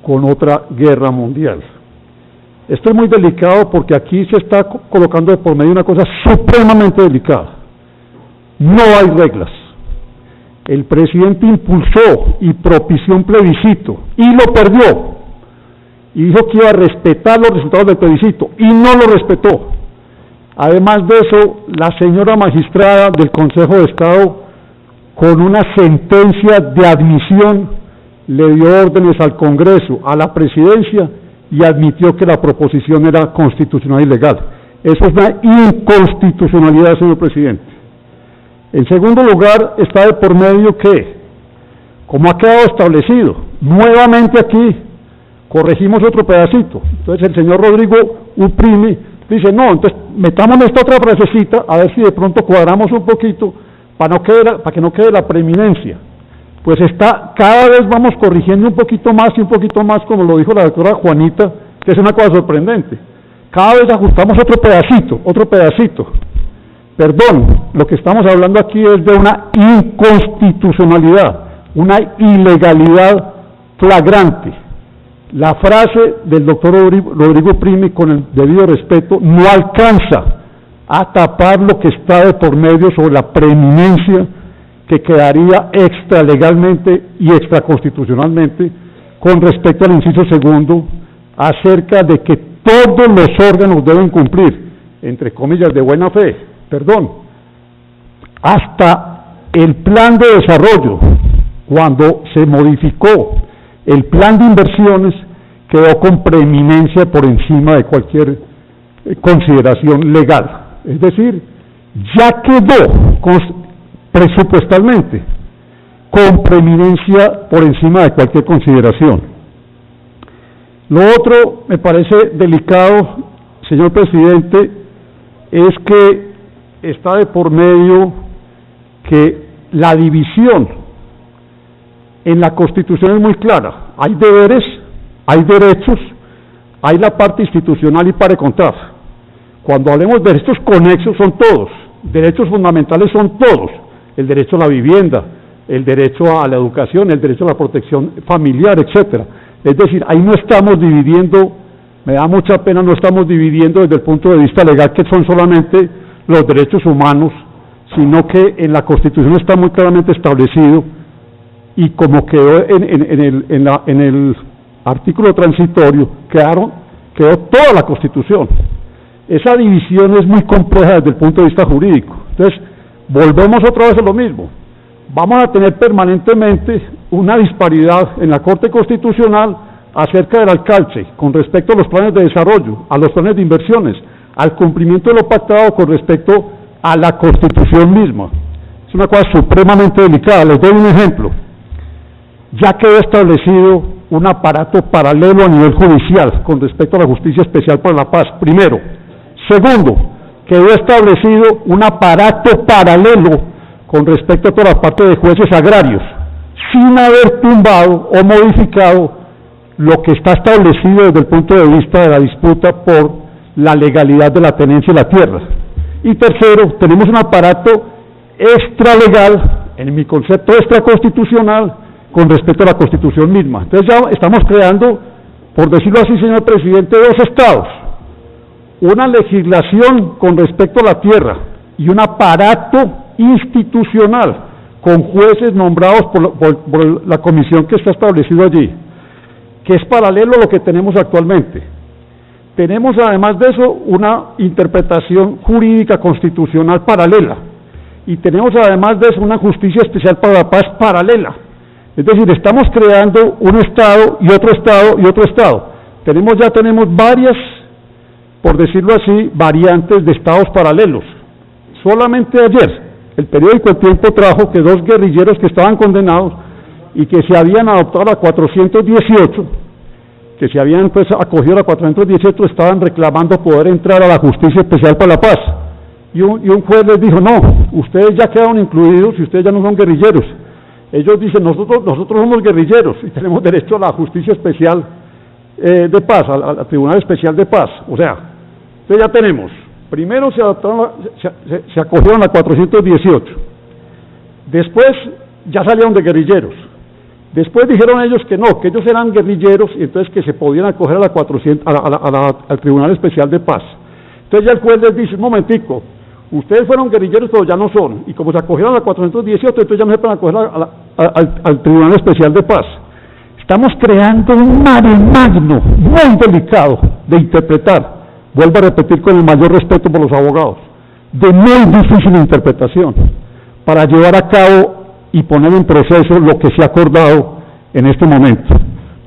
con otra guerra mundial. Esto es muy delicado porque aquí se está colocando de por medio una cosa supremamente delicada. No hay reglas. El presidente impulsó y propició un plebiscito y lo perdió. Y dijo que iba a respetar los resultados del plebiscito y no lo respetó. Además de eso, la señora magistrada del Consejo de Estado, con una sentencia de admisión, le dio órdenes al Congreso, a la Presidencia, y admitió que la proposición era constitucional y legal. Eso es una inconstitucionalidad, señor presidente. En segundo lugar, está de por medio que, como ha quedado establecido, nuevamente aquí corregimos otro pedacito. Entonces el señor Rodrigo Uprime dice, no, entonces metamos esta otra frasecita, a ver si de pronto cuadramos un poquito, para que no quede la preeminencia. Pues cada vez vamos corrigiendo un poquito más y un poquito más, como lo dijo la doctora Juanita, que es una cosa sorprendente. Cada vez ajustamos otro pedacito. Perdón, lo que estamos hablando aquí es de una inconstitucionalidad, una ilegalidad flagrante. La frase del doctor Rodrigo Uprime, con el debido respeto, no alcanza a tapar lo que está de por medio sobre la preeminencia que quedaría extralegalmente y extraconstitucionalmente con respecto al inciso segundo, acerca de que todos los órganos deben cumplir, entre comillas, de buena fe, hasta el plan de desarrollo, cuando se modificó el plan de inversiones, quedó con preeminencia por encima de cualquier consideración legal. Es decir, ya quedó presupuestalmente con preeminencia por encima de cualquier consideración. Lo otro me parece delicado, señor presidente, es que está de por medio que la división en la Constitución es muy clara. Hay deberes, hay derechos, hay la parte institucional y para de contar. Cuando hablemos de derechos conexos son todos, derechos fundamentales son todos, el derecho a la vivienda, el derecho a la educación, el derecho a la protección familiar, etcétera. Es decir, ahí no estamos dividiendo, me da mucha pena, no estamos dividiendo desde el punto de vista legal que son solamente los derechos humanos, sino que en la Constitución está muy claramente establecido, y como quedó en el artículo transitorio, quedó toda la Constitución. Esa división es muy compleja desde el punto de vista jurídico. Entonces, volvemos otra vez a lo mismo. Vamos a tener permanentemente una disparidad en la Corte Constitucional acerca del alcance con respecto a los planes de desarrollo, a los planes de inversiones, al cumplimiento de lo pactado con respecto a la Constitución misma. Es una cosa supremamente delicada. Les doy un ejemplo. Ya quedó establecido un aparato paralelo a nivel judicial con respecto a la Justicia Especial para la Paz, primero. Segundo, quedó establecido un aparato paralelo con respecto a toda la parte de jueces agrarios, sin haber tumbado o modificado lo que está establecido desde el punto de vista de la disputa por la legalidad de la tenencia de la tierra. Y tercero, tenemos un aparato extralegal, en mi concepto extraconstitucional, con respecto a la Constitución misma. Entonces ya estamos creando, por decirlo así, señor presidente, dos estados: una legislación con respecto a la tierra y un aparato institucional con jueces nombrados por la comisión que está establecido allí, que es paralelo a lo que tenemos actualmente. Tenemos además de eso una interpretación jurídica constitucional paralela, y tenemos además de eso una Justicia Especial para la Paz paralela. Es decir, estamos creando un Estado y otro Estado y otro Estado. Ya tenemos varias, por decirlo así, variantes de estados paralelos. Solamente ayer, el periódico El Tiempo trajo que dos guerrilleros que estaban condenados y que se habían adoptado a la 418, que se habían pues acogido a la 418, estaban reclamando poder entrar a la Justicia Especial para la Paz. Y un juez les dijo, no, ustedes ya quedaron incluidos y ustedes ya no son guerrilleros. Ellos dicen, nosotros somos guerrilleros y tenemos derecho a la Justicia Especial de Paz, al Tribunal Especial de Paz. O sea, entonces ya tenemos, primero se acogieron a la 418, después ya salieron de guerrilleros, después dijeron ellos que no, que ellos eran guerrilleros y entonces que se podían acoger a la 400, al Tribunal Especial de Paz. Entonces ya el juez les dice, un momentico, ustedes fueron guerrilleros pero ya no son, y como se acogieron a la 418, entonces ya no se pueden acoger al Tribunal Especial de Paz. Estamos creando un mare magno muy delicado de interpretar, vuelvo a repetir con el mayor respeto por los abogados, de muy difícil interpretación, para llevar a cabo y poner en proceso lo que se ha acordado en este momento.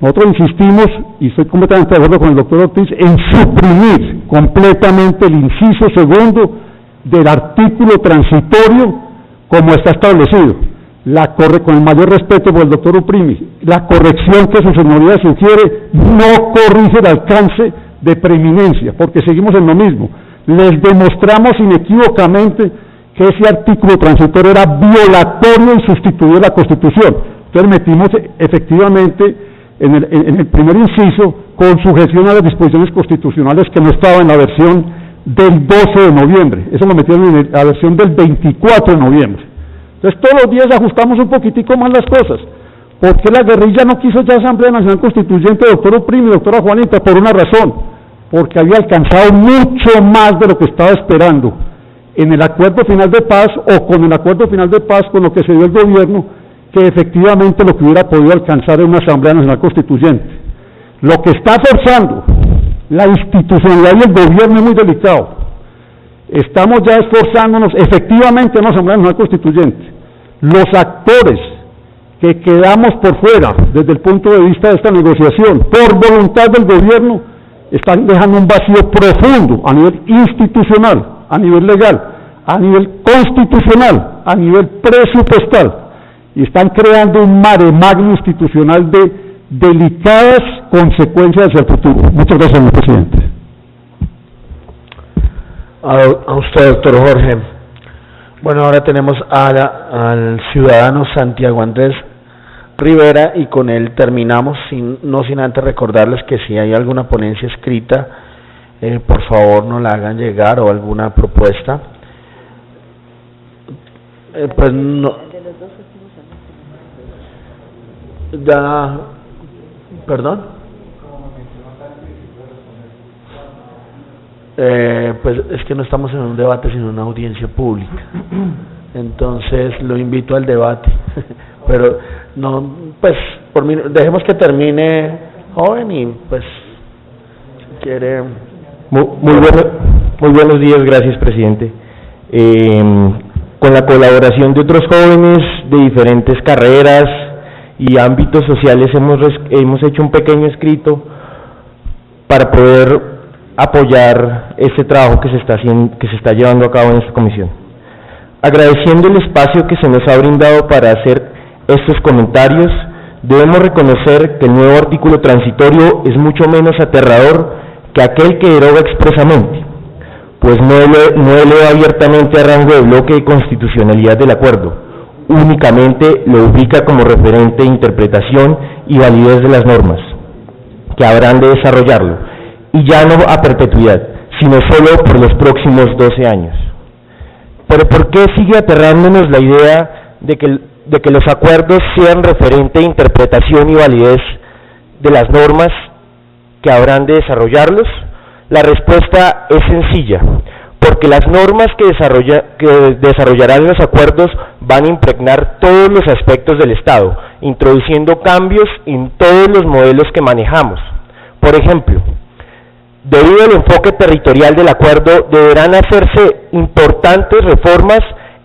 Nosotros insistimos, y estoy completamente de acuerdo con el doctor Ortiz, en suprimir completamente el inciso segundo del artículo transitorio como está establecido. Con el mayor respeto por el doctor Uprimi, la corrección que su señoría sugiere no corrige el alcance de preeminencia, porque seguimos en lo mismo. Les demostramos inequívocamente que ese artículo transitorio era violatorio y sustituyó la Constitución. Entonces metimos efectivamente en el primer inciso con sujeción a las disposiciones constitucionales que no estaba en la versión del 12 de noviembre. Eso lo metieron en la versión del 24 de noviembre. Entonces todos los días ajustamos un poquitico más las cosas. ¿Por qué la guerrilla no quiso ya Asamblea Nacional Constituyente, doctor Uprimi, doctora Juanita? Por una razón, porque había alcanzado mucho más de lo que estaba esperando en el acuerdo final de paz o con el acuerdo final de paz con lo que se dio el gobierno, que efectivamente lo que hubiera podido alcanzar en una Asamblea Nacional Constituyente. Lo que está forzando la institucionalidad y el gobierno es muy delicado. Estamos ya esforzándonos efectivamente en una Asamblea Nacional Constituyente. Los actores que quedamos por fuera desde el punto de vista de esta negociación, por voluntad del gobierno, están dejando un vacío profundo a nivel institucional, a nivel legal, a nivel constitucional, a nivel presupuestal, y están creando un mare magnum institucional de delicadas consecuencias hacia el futuro. Muchas gracias, señor presidente. A usted, doctor Jorge. Bueno, ahora tenemos al ciudadano Santiago Andrés Rivera y con él terminamos, no sin antes recordarles que si hay alguna ponencia escrita, por favor no la hagan llegar o alguna propuesta. Pues no. Ya, perdón. Pues es que no estamos en un debate sino en una audiencia pública, entonces lo invito al debate, pero no, pues por mí, dejemos que termine joven y pues si quiere. Muy buenos días, gracias presidente. Con la colaboración de otros jóvenes de diferentes carreras y ámbitos sociales hemos hecho un pequeño escrito para poder apoyar este trabajo que se está llevando a cabo en esta comisión. Agradeciendo el espacio que se nos ha brindado para hacer estos comentarios, debemos reconocer que el nuevo artículo transitorio es mucho menos aterrador que aquel que deroga expresamente, pues no eleva abiertamente a rango de bloque de constitucionalidad del acuerdo, únicamente lo ubica como referente de interpretación y validez de las normas, que habrán de desarrollarlo, y ya no a perpetuidad, sino solo por los próximos 12 años. Pero ¿por qué sigue aterrándonos la idea de que los acuerdos sean referente de interpretación y validez de las normas que habrán de desarrollarlos? La respuesta es sencilla, porque las normas que desarrollarán los acuerdos van a impregnar todos los aspectos del Estado, introduciendo cambios en todos los modelos que manejamos. Por ejemplo, debido al enfoque territorial del acuerdo, deberán hacerse importantes reformas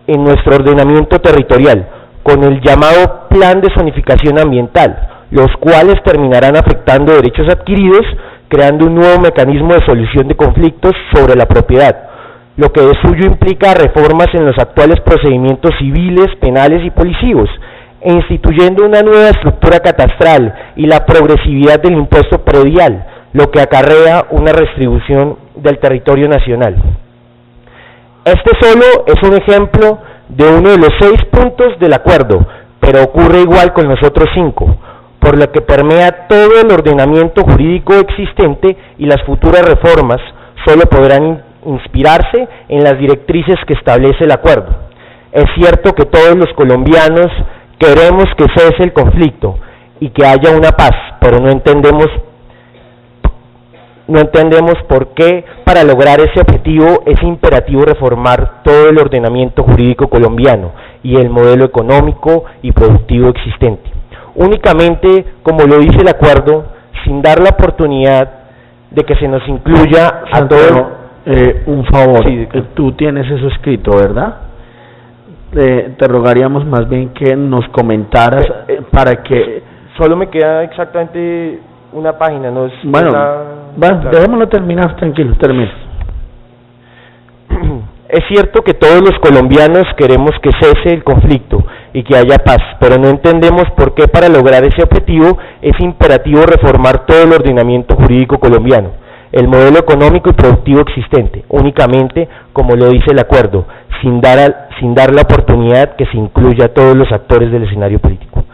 en nuestro ordenamiento territorial, con el llamado Plan de Zonificación Ambiental, los cuales terminarán afectando derechos adquiridos, creando un nuevo mecanismo de solución de conflictos sobre la propiedad, lo que de suyo implica reformas en los actuales procedimientos civiles, penales y policivos, e instituyendo una nueva estructura catastral y la progresividad del impuesto predial, lo que acarrea una redistribución del territorio nacional. Este solo es un ejemplo de uno de los 6 puntos del acuerdo, pero ocurre igual con los otros 5, por lo que permea todo el ordenamiento jurídico existente y las futuras reformas solo podrán inspirarse en las directrices que establece el acuerdo. Es cierto que todos los colombianos queremos que cese el conflicto y que haya una paz, pero no entendemos por qué para lograr ese objetivo es imperativo reformar todo el ordenamiento jurídico colombiano y el modelo económico y productivo existente. Únicamente, como lo dice el acuerdo, sin dar la oportunidad de que se nos incluya a Santiago, todos. un favor, Sí, tú tienes eso escrito, ¿verdad? Te rogaríamos más bien que nos comentaras para que... Solo me queda exactamente una página, no es... Bueno, claro. dejémoslo terminar, tranquilo, termina. Es cierto que todos los colombianos queremos que cese el conflicto y que haya paz, pero no entendemos por qué para lograr ese objetivo es imperativo reformar todo el ordenamiento jurídico colombiano, el modelo económico y productivo existente, únicamente, como lo dice el acuerdo, sin dar la oportunidad que se incluya a todos los actores del escenario político.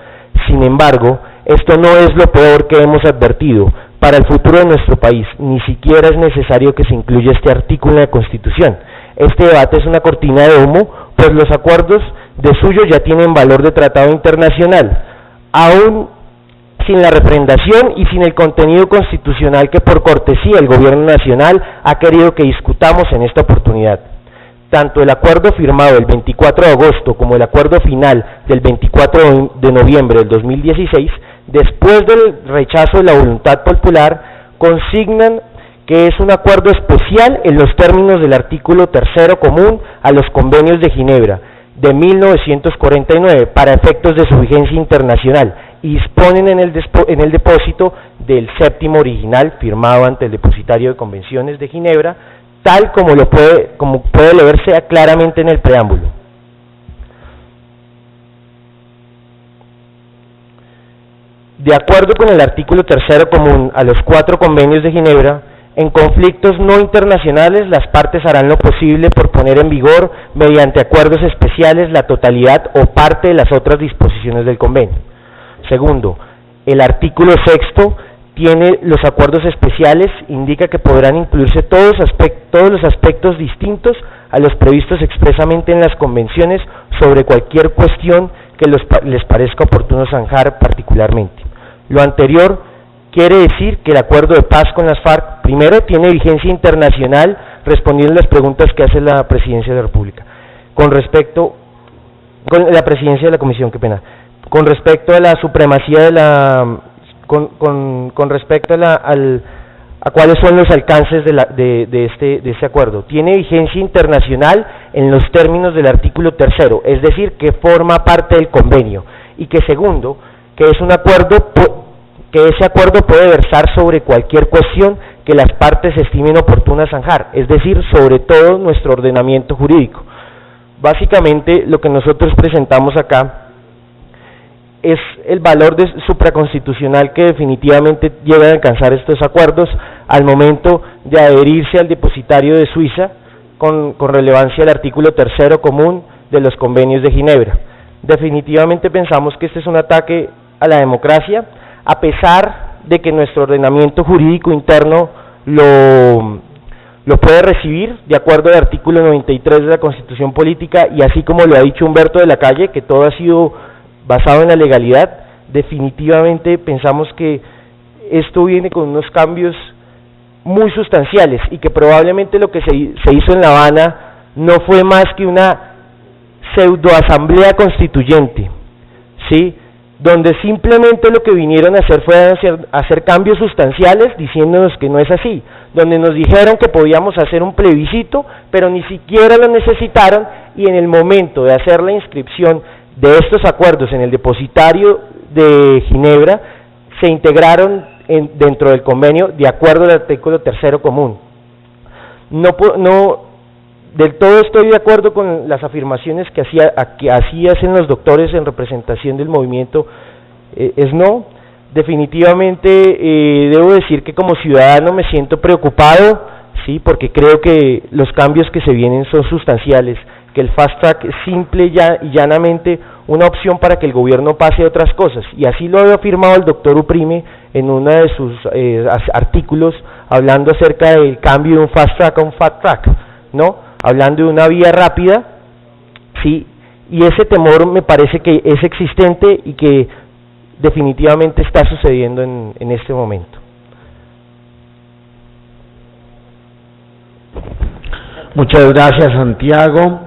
Sin embargo, esto no es lo peor que hemos advertido. Para el futuro de nuestro país, ni siquiera es necesario que se incluya este artículo en la Constitución. Este debate es una cortina de humo, pues los acuerdos de suyo ya tienen valor de tratado internacional, aún sin la refrendación y sin el contenido constitucional que por cortesía el Gobierno Nacional ha querido que discutamos en esta oportunidad. Tanto el acuerdo firmado el 24 de agosto como el acuerdo final del 24 de noviembre del 2016, después del rechazo de la voluntad popular, consignan que es un acuerdo especial en los términos del artículo 3º común a los convenios de Ginebra de 1949 para efectos de su vigencia internacional y disponen en el depósito del 7º original firmado ante el depositario de convenciones de Ginebra, tal como puede leerse claramente en el preámbulo. De acuerdo con el artículo 3º común a los 4 convenios de Ginebra, en conflictos no internacionales las partes harán lo posible por poner en vigor, mediante acuerdos especiales, la totalidad o parte de las otras disposiciones del convenio. Segundo, el artículo 6º tiene los acuerdos especiales, indica que podrán incluirse todos los aspectos distintos a los previstos expresamente en las convenciones sobre cualquier cuestión que les parezca oportuno zanjar particularmente. Lo anterior quiere decir que el acuerdo de paz con las FARC, primero, tiene vigencia internacional, respondiendo a las preguntas que hace la Presidencia de la República. Con la Presidencia de la Comisión, con respecto a la supremacía de la... Con respecto a cuáles son los alcances de este acuerdo. Tiene vigencia internacional en los términos del artículo 3º, es decir, que forma parte del convenio, y que segundo, que es un acuerdo que ese acuerdo puede versar sobre cualquier cuestión que las partes estimen oportuna zanjar, es decir, sobre todo nuestro ordenamiento jurídico. Básicamente, lo que nosotros presentamos acá es el valor supraconstitucional que definitivamente llega a alcanzar estos acuerdos al momento de adherirse al depositario de Suiza con relevancia al artículo 3º común de los convenios de Ginebra. Definitivamente pensamos que este es un ataque a la democracia, a pesar de que nuestro ordenamiento jurídico interno lo puede recibir de acuerdo al artículo 93 de la Constitución Política, y así como lo ha dicho Humberto de la Calle, que todo ha sido basado en la legalidad. Definitivamente pensamos que esto viene con unos cambios muy sustanciales y que probablemente lo que se hizo en La Habana no fue más que una pseudoasamblea constituyente, ¿sí?, donde simplemente lo que vinieron a hacer fue hacer cambios sustanciales diciéndonos que no es así, donde nos dijeron que podíamos hacer un plebiscito, pero ni siquiera lo necesitaron, y en el momento de hacer la inscripción de estos acuerdos en el depositario de Ginebra, se integraron dentro del convenio de acuerdo al artículo 3º común. No del todo estoy de acuerdo con las afirmaciones que así hacen los doctores en representación del movimiento, no. Definitivamente debo decir que como ciudadano me siento preocupado, sí, porque creo que los cambios que se vienen son sustanciales, que el fast track es simple y llanamente una opción para que el gobierno pase a otras cosas, y así lo había afirmado el doctor Uprime en uno de sus artículos, hablando acerca del cambio de un fast track a un fat track, ¿no?, hablando de una vía rápida, sí, y ese temor me parece que es existente y que definitivamente está sucediendo en este momento. Muchas gracias, Santiago.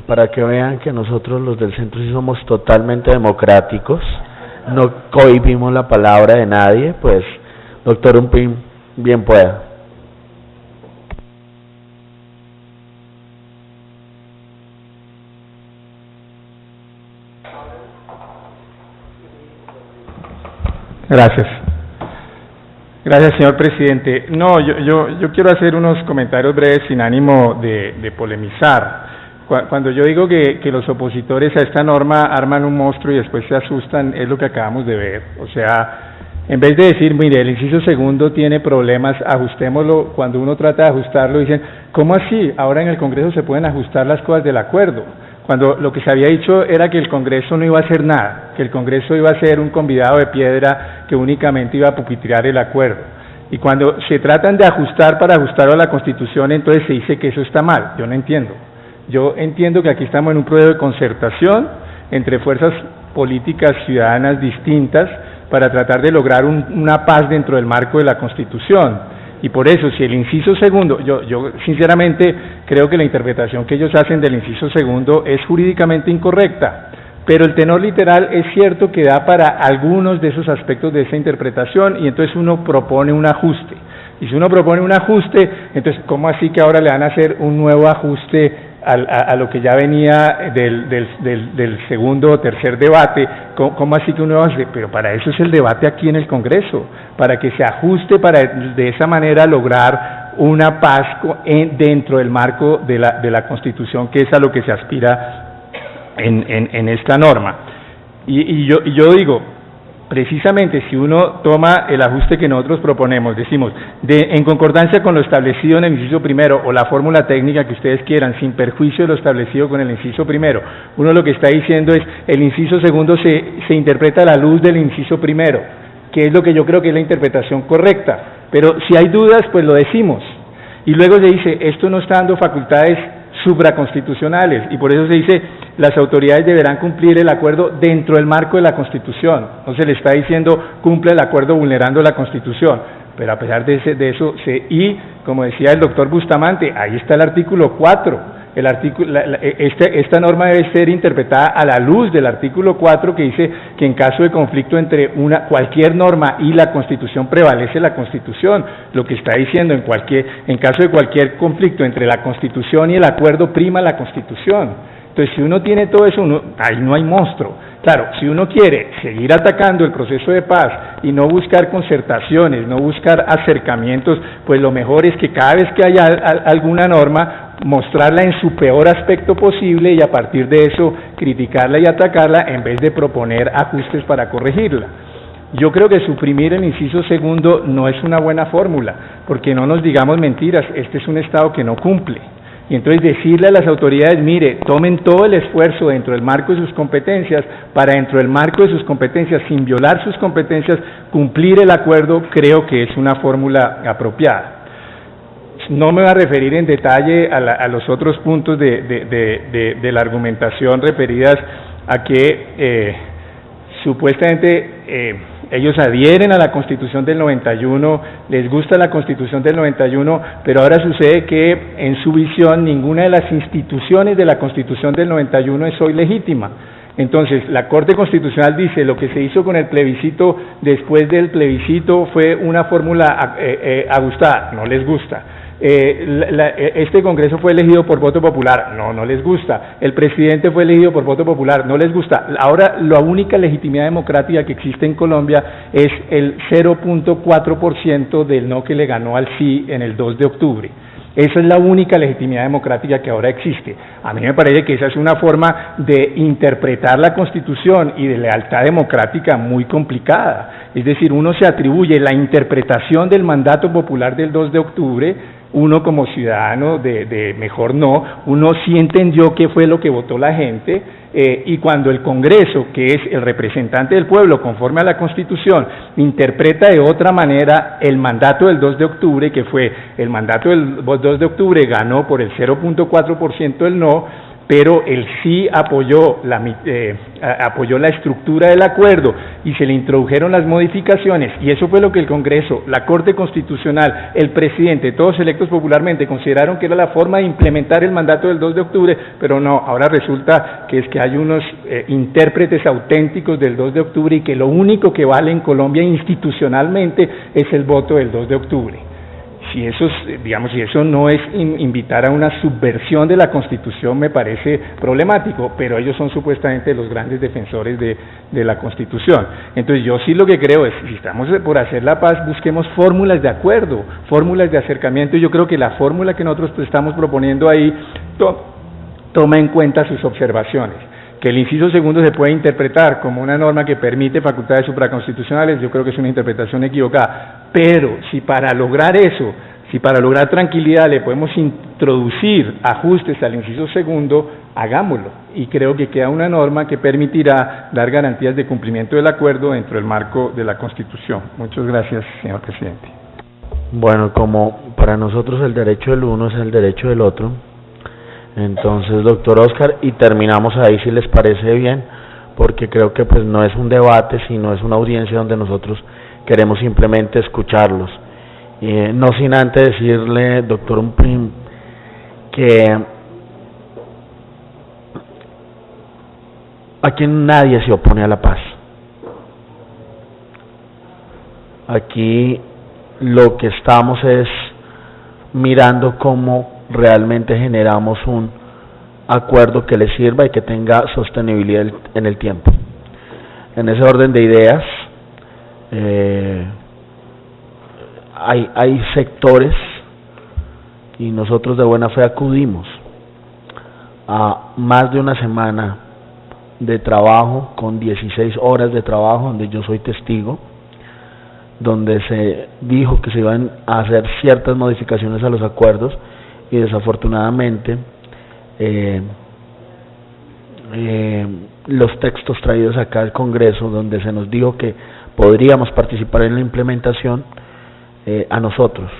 Para que vean que nosotros los del centro sí somos totalmente democráticos, no cohibimos la palabra de nadie, pues Doctor Umpín, bien pueda. Gracias. Gracias, señor presidente. No, yo quiero hacer unos comentarios breves sin ánimo de polemizar. Cuando yo digo que los opositores a esta norma arman un monstruo y después se asustan, es lo que acabamos de ver. O sea, en vez de decir, mire, el inciso segundo tiene problemas, ajustémoslo, cuando uno trata de ajustarlo, dicen, ¿cómo así? Ahora en el Congreso se pueden ajustar las cosas del acuerdo. Cuando lo que se había dicho era que el Congreso no iba a hacer nada, que el Congreso iba a ser un convidado de piedra que únicamente iba a pupitrear el acuerdo. Y cuando se tratan de ajustar para ajustarlo a la Constitución, entonces se dice que eso está mal. Yo no entiendo. Yo entiendo que aquí estamos en un proceso de concertación entre fuerzas políticas ciudadanas distintas para tratar de lograr una paz dentro del marco de la Constitución. Y por eso, si el inciso segundo, yo sinceramente creo que la interpretación que ellos hacen del inciso segundo es jurídicamente incorrecta, pero el tenor literal es cierto que da para algunos de esos aspectos de esa interpretación y entonces uno propone un ajuste. Y si uno propone un ajuste, entonces ¿cómo así que ahora le van a hacer un nuevo ajuste a lo que ya venía del segundo o tercer debate? ¿Cómo así que uno va a hacer? Pero para eso es el debate aquí en el Congreso, para que se ajuste, para de esa manera lograr una paz dentro del marco de la Constitución, que es a lo que se aspira en esta norma. Y yo digo, precisamente si uno toma el ajuste que nosotros proponemos, decimos, en concordancia con lo establecido en el inciso primero o la fórmula técnica que ustedes quieran, sin perjuicio de lo establecido con el inciso primero, uno lo que está diciendo es, el inciso segundo se interpreta a la luz del inciso primero, que es lo que yo creo que es la interpretación correcta, pero si hay dudas, pues lo decimos, y luego se dice, esto no está dando facultades supraconstitucionales, y por eso se dice, las autoridades deberán cumplir el acuerdo dentro del marco de la Constitución. No se le está diciendo cumple el acuerdo vulnerando la Constitución, pero a pesar de eso, y como decía el doctor Bustamante, ahí está el artículo 4, esta norma debe ser interpretada a la luz del artículo 4 que dice que en caso de conflicto entre cualquier norma y la Constitución prevalece la Constitución. Lo que está diciendo en caso de cualquier conflicto entre la Constitución y el acuerdo prima la Constitución. Entonces, si uno tiene todo eso, ahí no hay monstruo. Claro, si uno quiere seguir atacando el proceso de paz y no buscar concertaciones, no buscar acercamientos, pues lo mejor es que cada vez que haya alguna norma, mostrarla en su peor aspecto posible y a partir de eso criticarla y atacarla en vez de proponer ajustes para corregirla. Yo creo que suprimir el inciso segundo no es una buena fórmula, porque no nos digamos mentiras, este es un Estado que no cumple. Y entonces decirle a las autoridades, mire, tomen todo el esfuerzo dentro del marco de sus competencias, para dentro del marco de sus competencias, sin violar sus competencias, cumplir el acuerdo, creo que es una fórmula apropiada. No me voy a referir en detalle a los otros puntos de la argumentación referidas a que supuestamente ellos adhieren a la Constitución del 91, les gusta la Constitución del 91, pero ahora sucede que en su visión ninguna de las instituciones de la Constitución del 91 es hoy legítima. Entonces, la Corte Constitucional dice lo que se hizo con el plebiscito después del plebiscito fue una fórmula ajustada, no les gusta. Este Congreso fue elegido por voto popular, no les gusta. El presidente fue elegido por voto popular, no les gusta. Ahora la única legitimidad democrática que existe en Colombia es el 0.4% del no que le ganó al sí en el 2 de octubre. Esa es la única legitimidad democrática que ahora existe. A mí me parece que esa es una forma de interpretar la Constitución y de lealtad democrática muy complicada. Es decir, uno se atribuye la interpretación del mandato popular del 2 de octubre, uno como ciudadano de mejor no, uno sí entendió qué fue lo que votó la gente, y cuando el Congreso, que es el representante del pueblo conforme a la Constitución, interpreta de otra manera el mandato del 2 de octubre, que fue el mandato del 2 de octubre ganó por el 0.4% el no, pero él sí apoyó la estructura del acuerdo y se le introdujeron las modificaciones, y eso fue lo que el Congreso, la Corte Constitucional, el presidente, todos electos popularmente, consideraron que era la forma de implementar el mandato del 2 de octubre, pero no, ahora resulta que hay unos intérpretes auténticos del 2 de octubre y que lo único que vale en Colombia institucionalmente es el voto del 2 de octubre. Si eso no es invitar a una subversión de la Constitución, me parece problemático, pero ellos son supuestamente los grandes defensores de la Constitución. Entonces yo sí lo que creo es, si estamos por hacer la paz, busquemos fórmulas de acuerdo, fórmulas de acercamiento, y yo creo que la fórmula que nosotros estamos proponiendo ahí toma en cuenta sus observaciones. Que el inciso segundo se puede interpretar como una norma que permite facultades supraconstitucionales, yo creo que es una interpretación equivocada, pero si para lograr eso, si para lograr tranquilidad le podemos introducir ajustes al inciso segundo, hagámoslo, y creo que queda una norma que permitirá dar garantías de cumplimiento del acuerdo dentro del marco de la Constitución. Muchas gracias, señor presidente. Bueno, como para nosotros el derecho del uno es el derecho del otro, entonces, doctor Oscar, y terminamos ahí si les parece bien, porque creo que pues no es un debate, sino es una audiencia donde nosotros queremos simplemente escucharlos. No sin antes decirle, doctor Umprim, que aquí nadie se opone a la paz. Aquí lo que estamos es mirando cómo realmente generamos un acuerdo que le sirva y que tenga sostenibilidad en el tiempo. En ese orden de ideas, hay sectores, y nosotros de buena fe acudimos a más de una semana de trabajo, con 16 horas de trabajo, donde yo soy testigo, donde se dijo que se iban a hacer ciertas modificaciones a los acuerdos, y desafortunadamente los textos traídos acá al Congreso, donde se nos dijo que podríamos participar en la implementación, a nosotros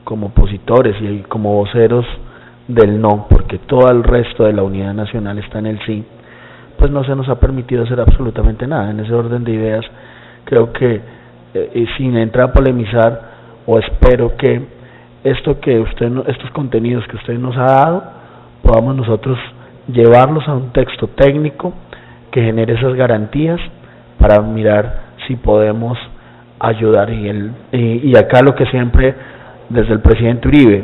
como opositores y como voceros del no, porque todo el resto de la unidad nacional está en el sí, pues no se nos ha permitido hacer absolutamente nada. En ese orden de ideas, creo que sin entrar a polemizar, o espero que estos contenidos que usted nos ha dado, podamos nosotros llevarlos a un texto técnico que genere esas garantías para mirar si podemos ayudar. Y acá lo que siempre, desde el presidente Uribe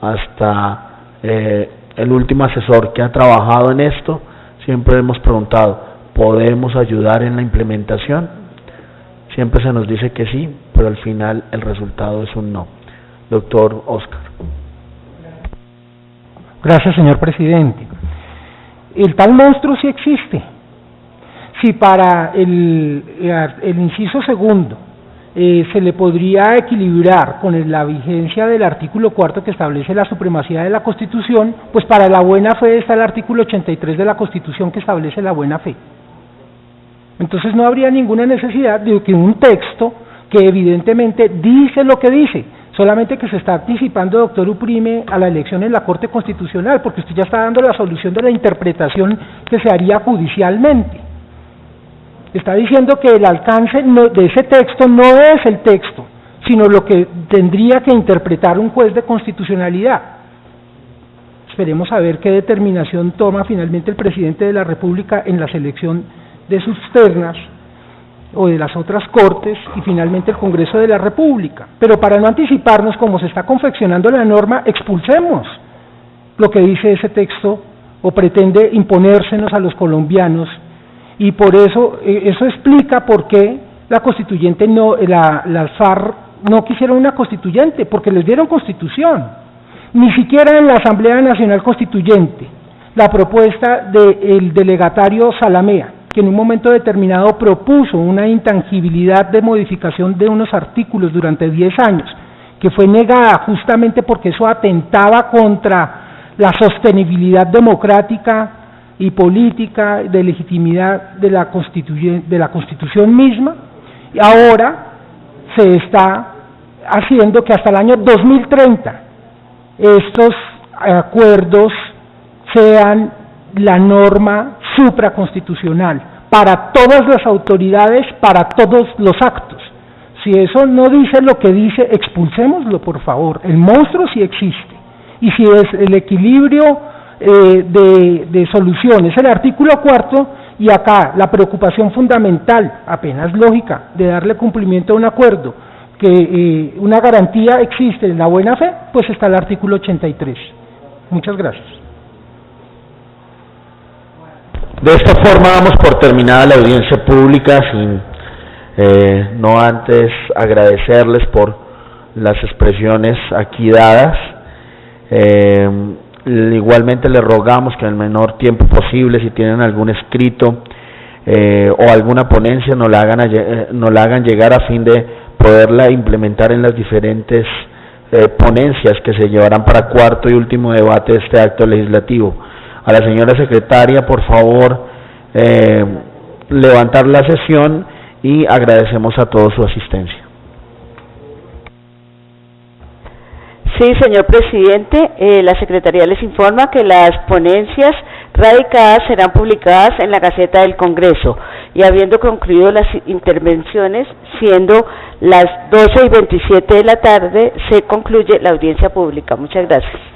hasta el último asesor que ha trabajado en esto, siempre hemos preguntado, ¿podemos ayudar en la implementación? Siempre se nos dice que sí, pero al final el resultado es un no. Doctor Oscar. Gracias, señor presidente. El tal monstruo sí existe. Si para el inciso segundo se le podría equilibrar con la vigencia del artículo 4 que establece la supremacía de la Constitución, pues para la buena fe está el artículo 83 de la Constitución que establece la buena fe. Entonces no habría ninguna necesidad de que un texto que evidentemente dice lo que dice, solamente que se está anticipando, doctor Uprime, a la elección en la Corte Constitucional, porque usted ya está dando la solución de la interpretación que se haría judicialmente. Está diciendo que el alcance de ese texto no es el texto, sino lo que tendría que interpretar un juez de constitucionalidad. Esperemos a ver qué determinación toma finalmente el presidente de la República en la selección de sus ternas o de las otras cortes, y finalmente el Congreso de la República. Pero para no anticiparnos, como se está confeccionando la norma, expulsemos lo que dice ese texto o pretende imponérsenos a los colombianos, y por eso explica por qué la constituyente las FARC no quisieron una constituyente, porque les dieron constitución. Ni siquiera en la Asamblea Nacional Constituyente, la propuesta del delegatario Salamea, que en un momento determinado propuso una intangibilidad de modificación de unos artículos durante 10 años, que fue negada justamente porque eso atentaba contra la sostenibilidad democrática y política de legitimidad de la Constitución misma, y ahora se está haciendo que hasta el año 2030 estos acuerdos sean la norma supraconstitucional para todas las autoridades, para todos los actos. Si eso no dice lo que dice, expulsémoslo, por favor. El monstruo sí existe. Y si es el equilibrio de solución, es el artículo 4, y acá la preocupación fundamental, apenas lógica, de darle cumplimiento a un acuerdo, que una garantía existe en la buena fe, pues está el artículo 83. Muchas gracias. De esta forma damos por terminada la audiencia pública, sin no antes agradecerles por las expresiones aquí dadas. Igualmente les rogamos que en el menor tiempo posible, si tienen algún escrito o alguna ponencia, nos la hagan llegar a fin de poderla implementar en las diferentes ponencias que se llevarán para cuarto y último debate de este acto legislativo. A la señora secretaria, por favor, levantar la sesión, y agradecemos a todos su asistencia. Sí, señor presidente, la Secretaría les informa que las ponencias radicadas serán publicadas en la Gaceta del Congreso, y habiendo concluido las intervenciones, siendo las 12:27 de la tarde, se concluye la audiencia pública. Muchas gracias.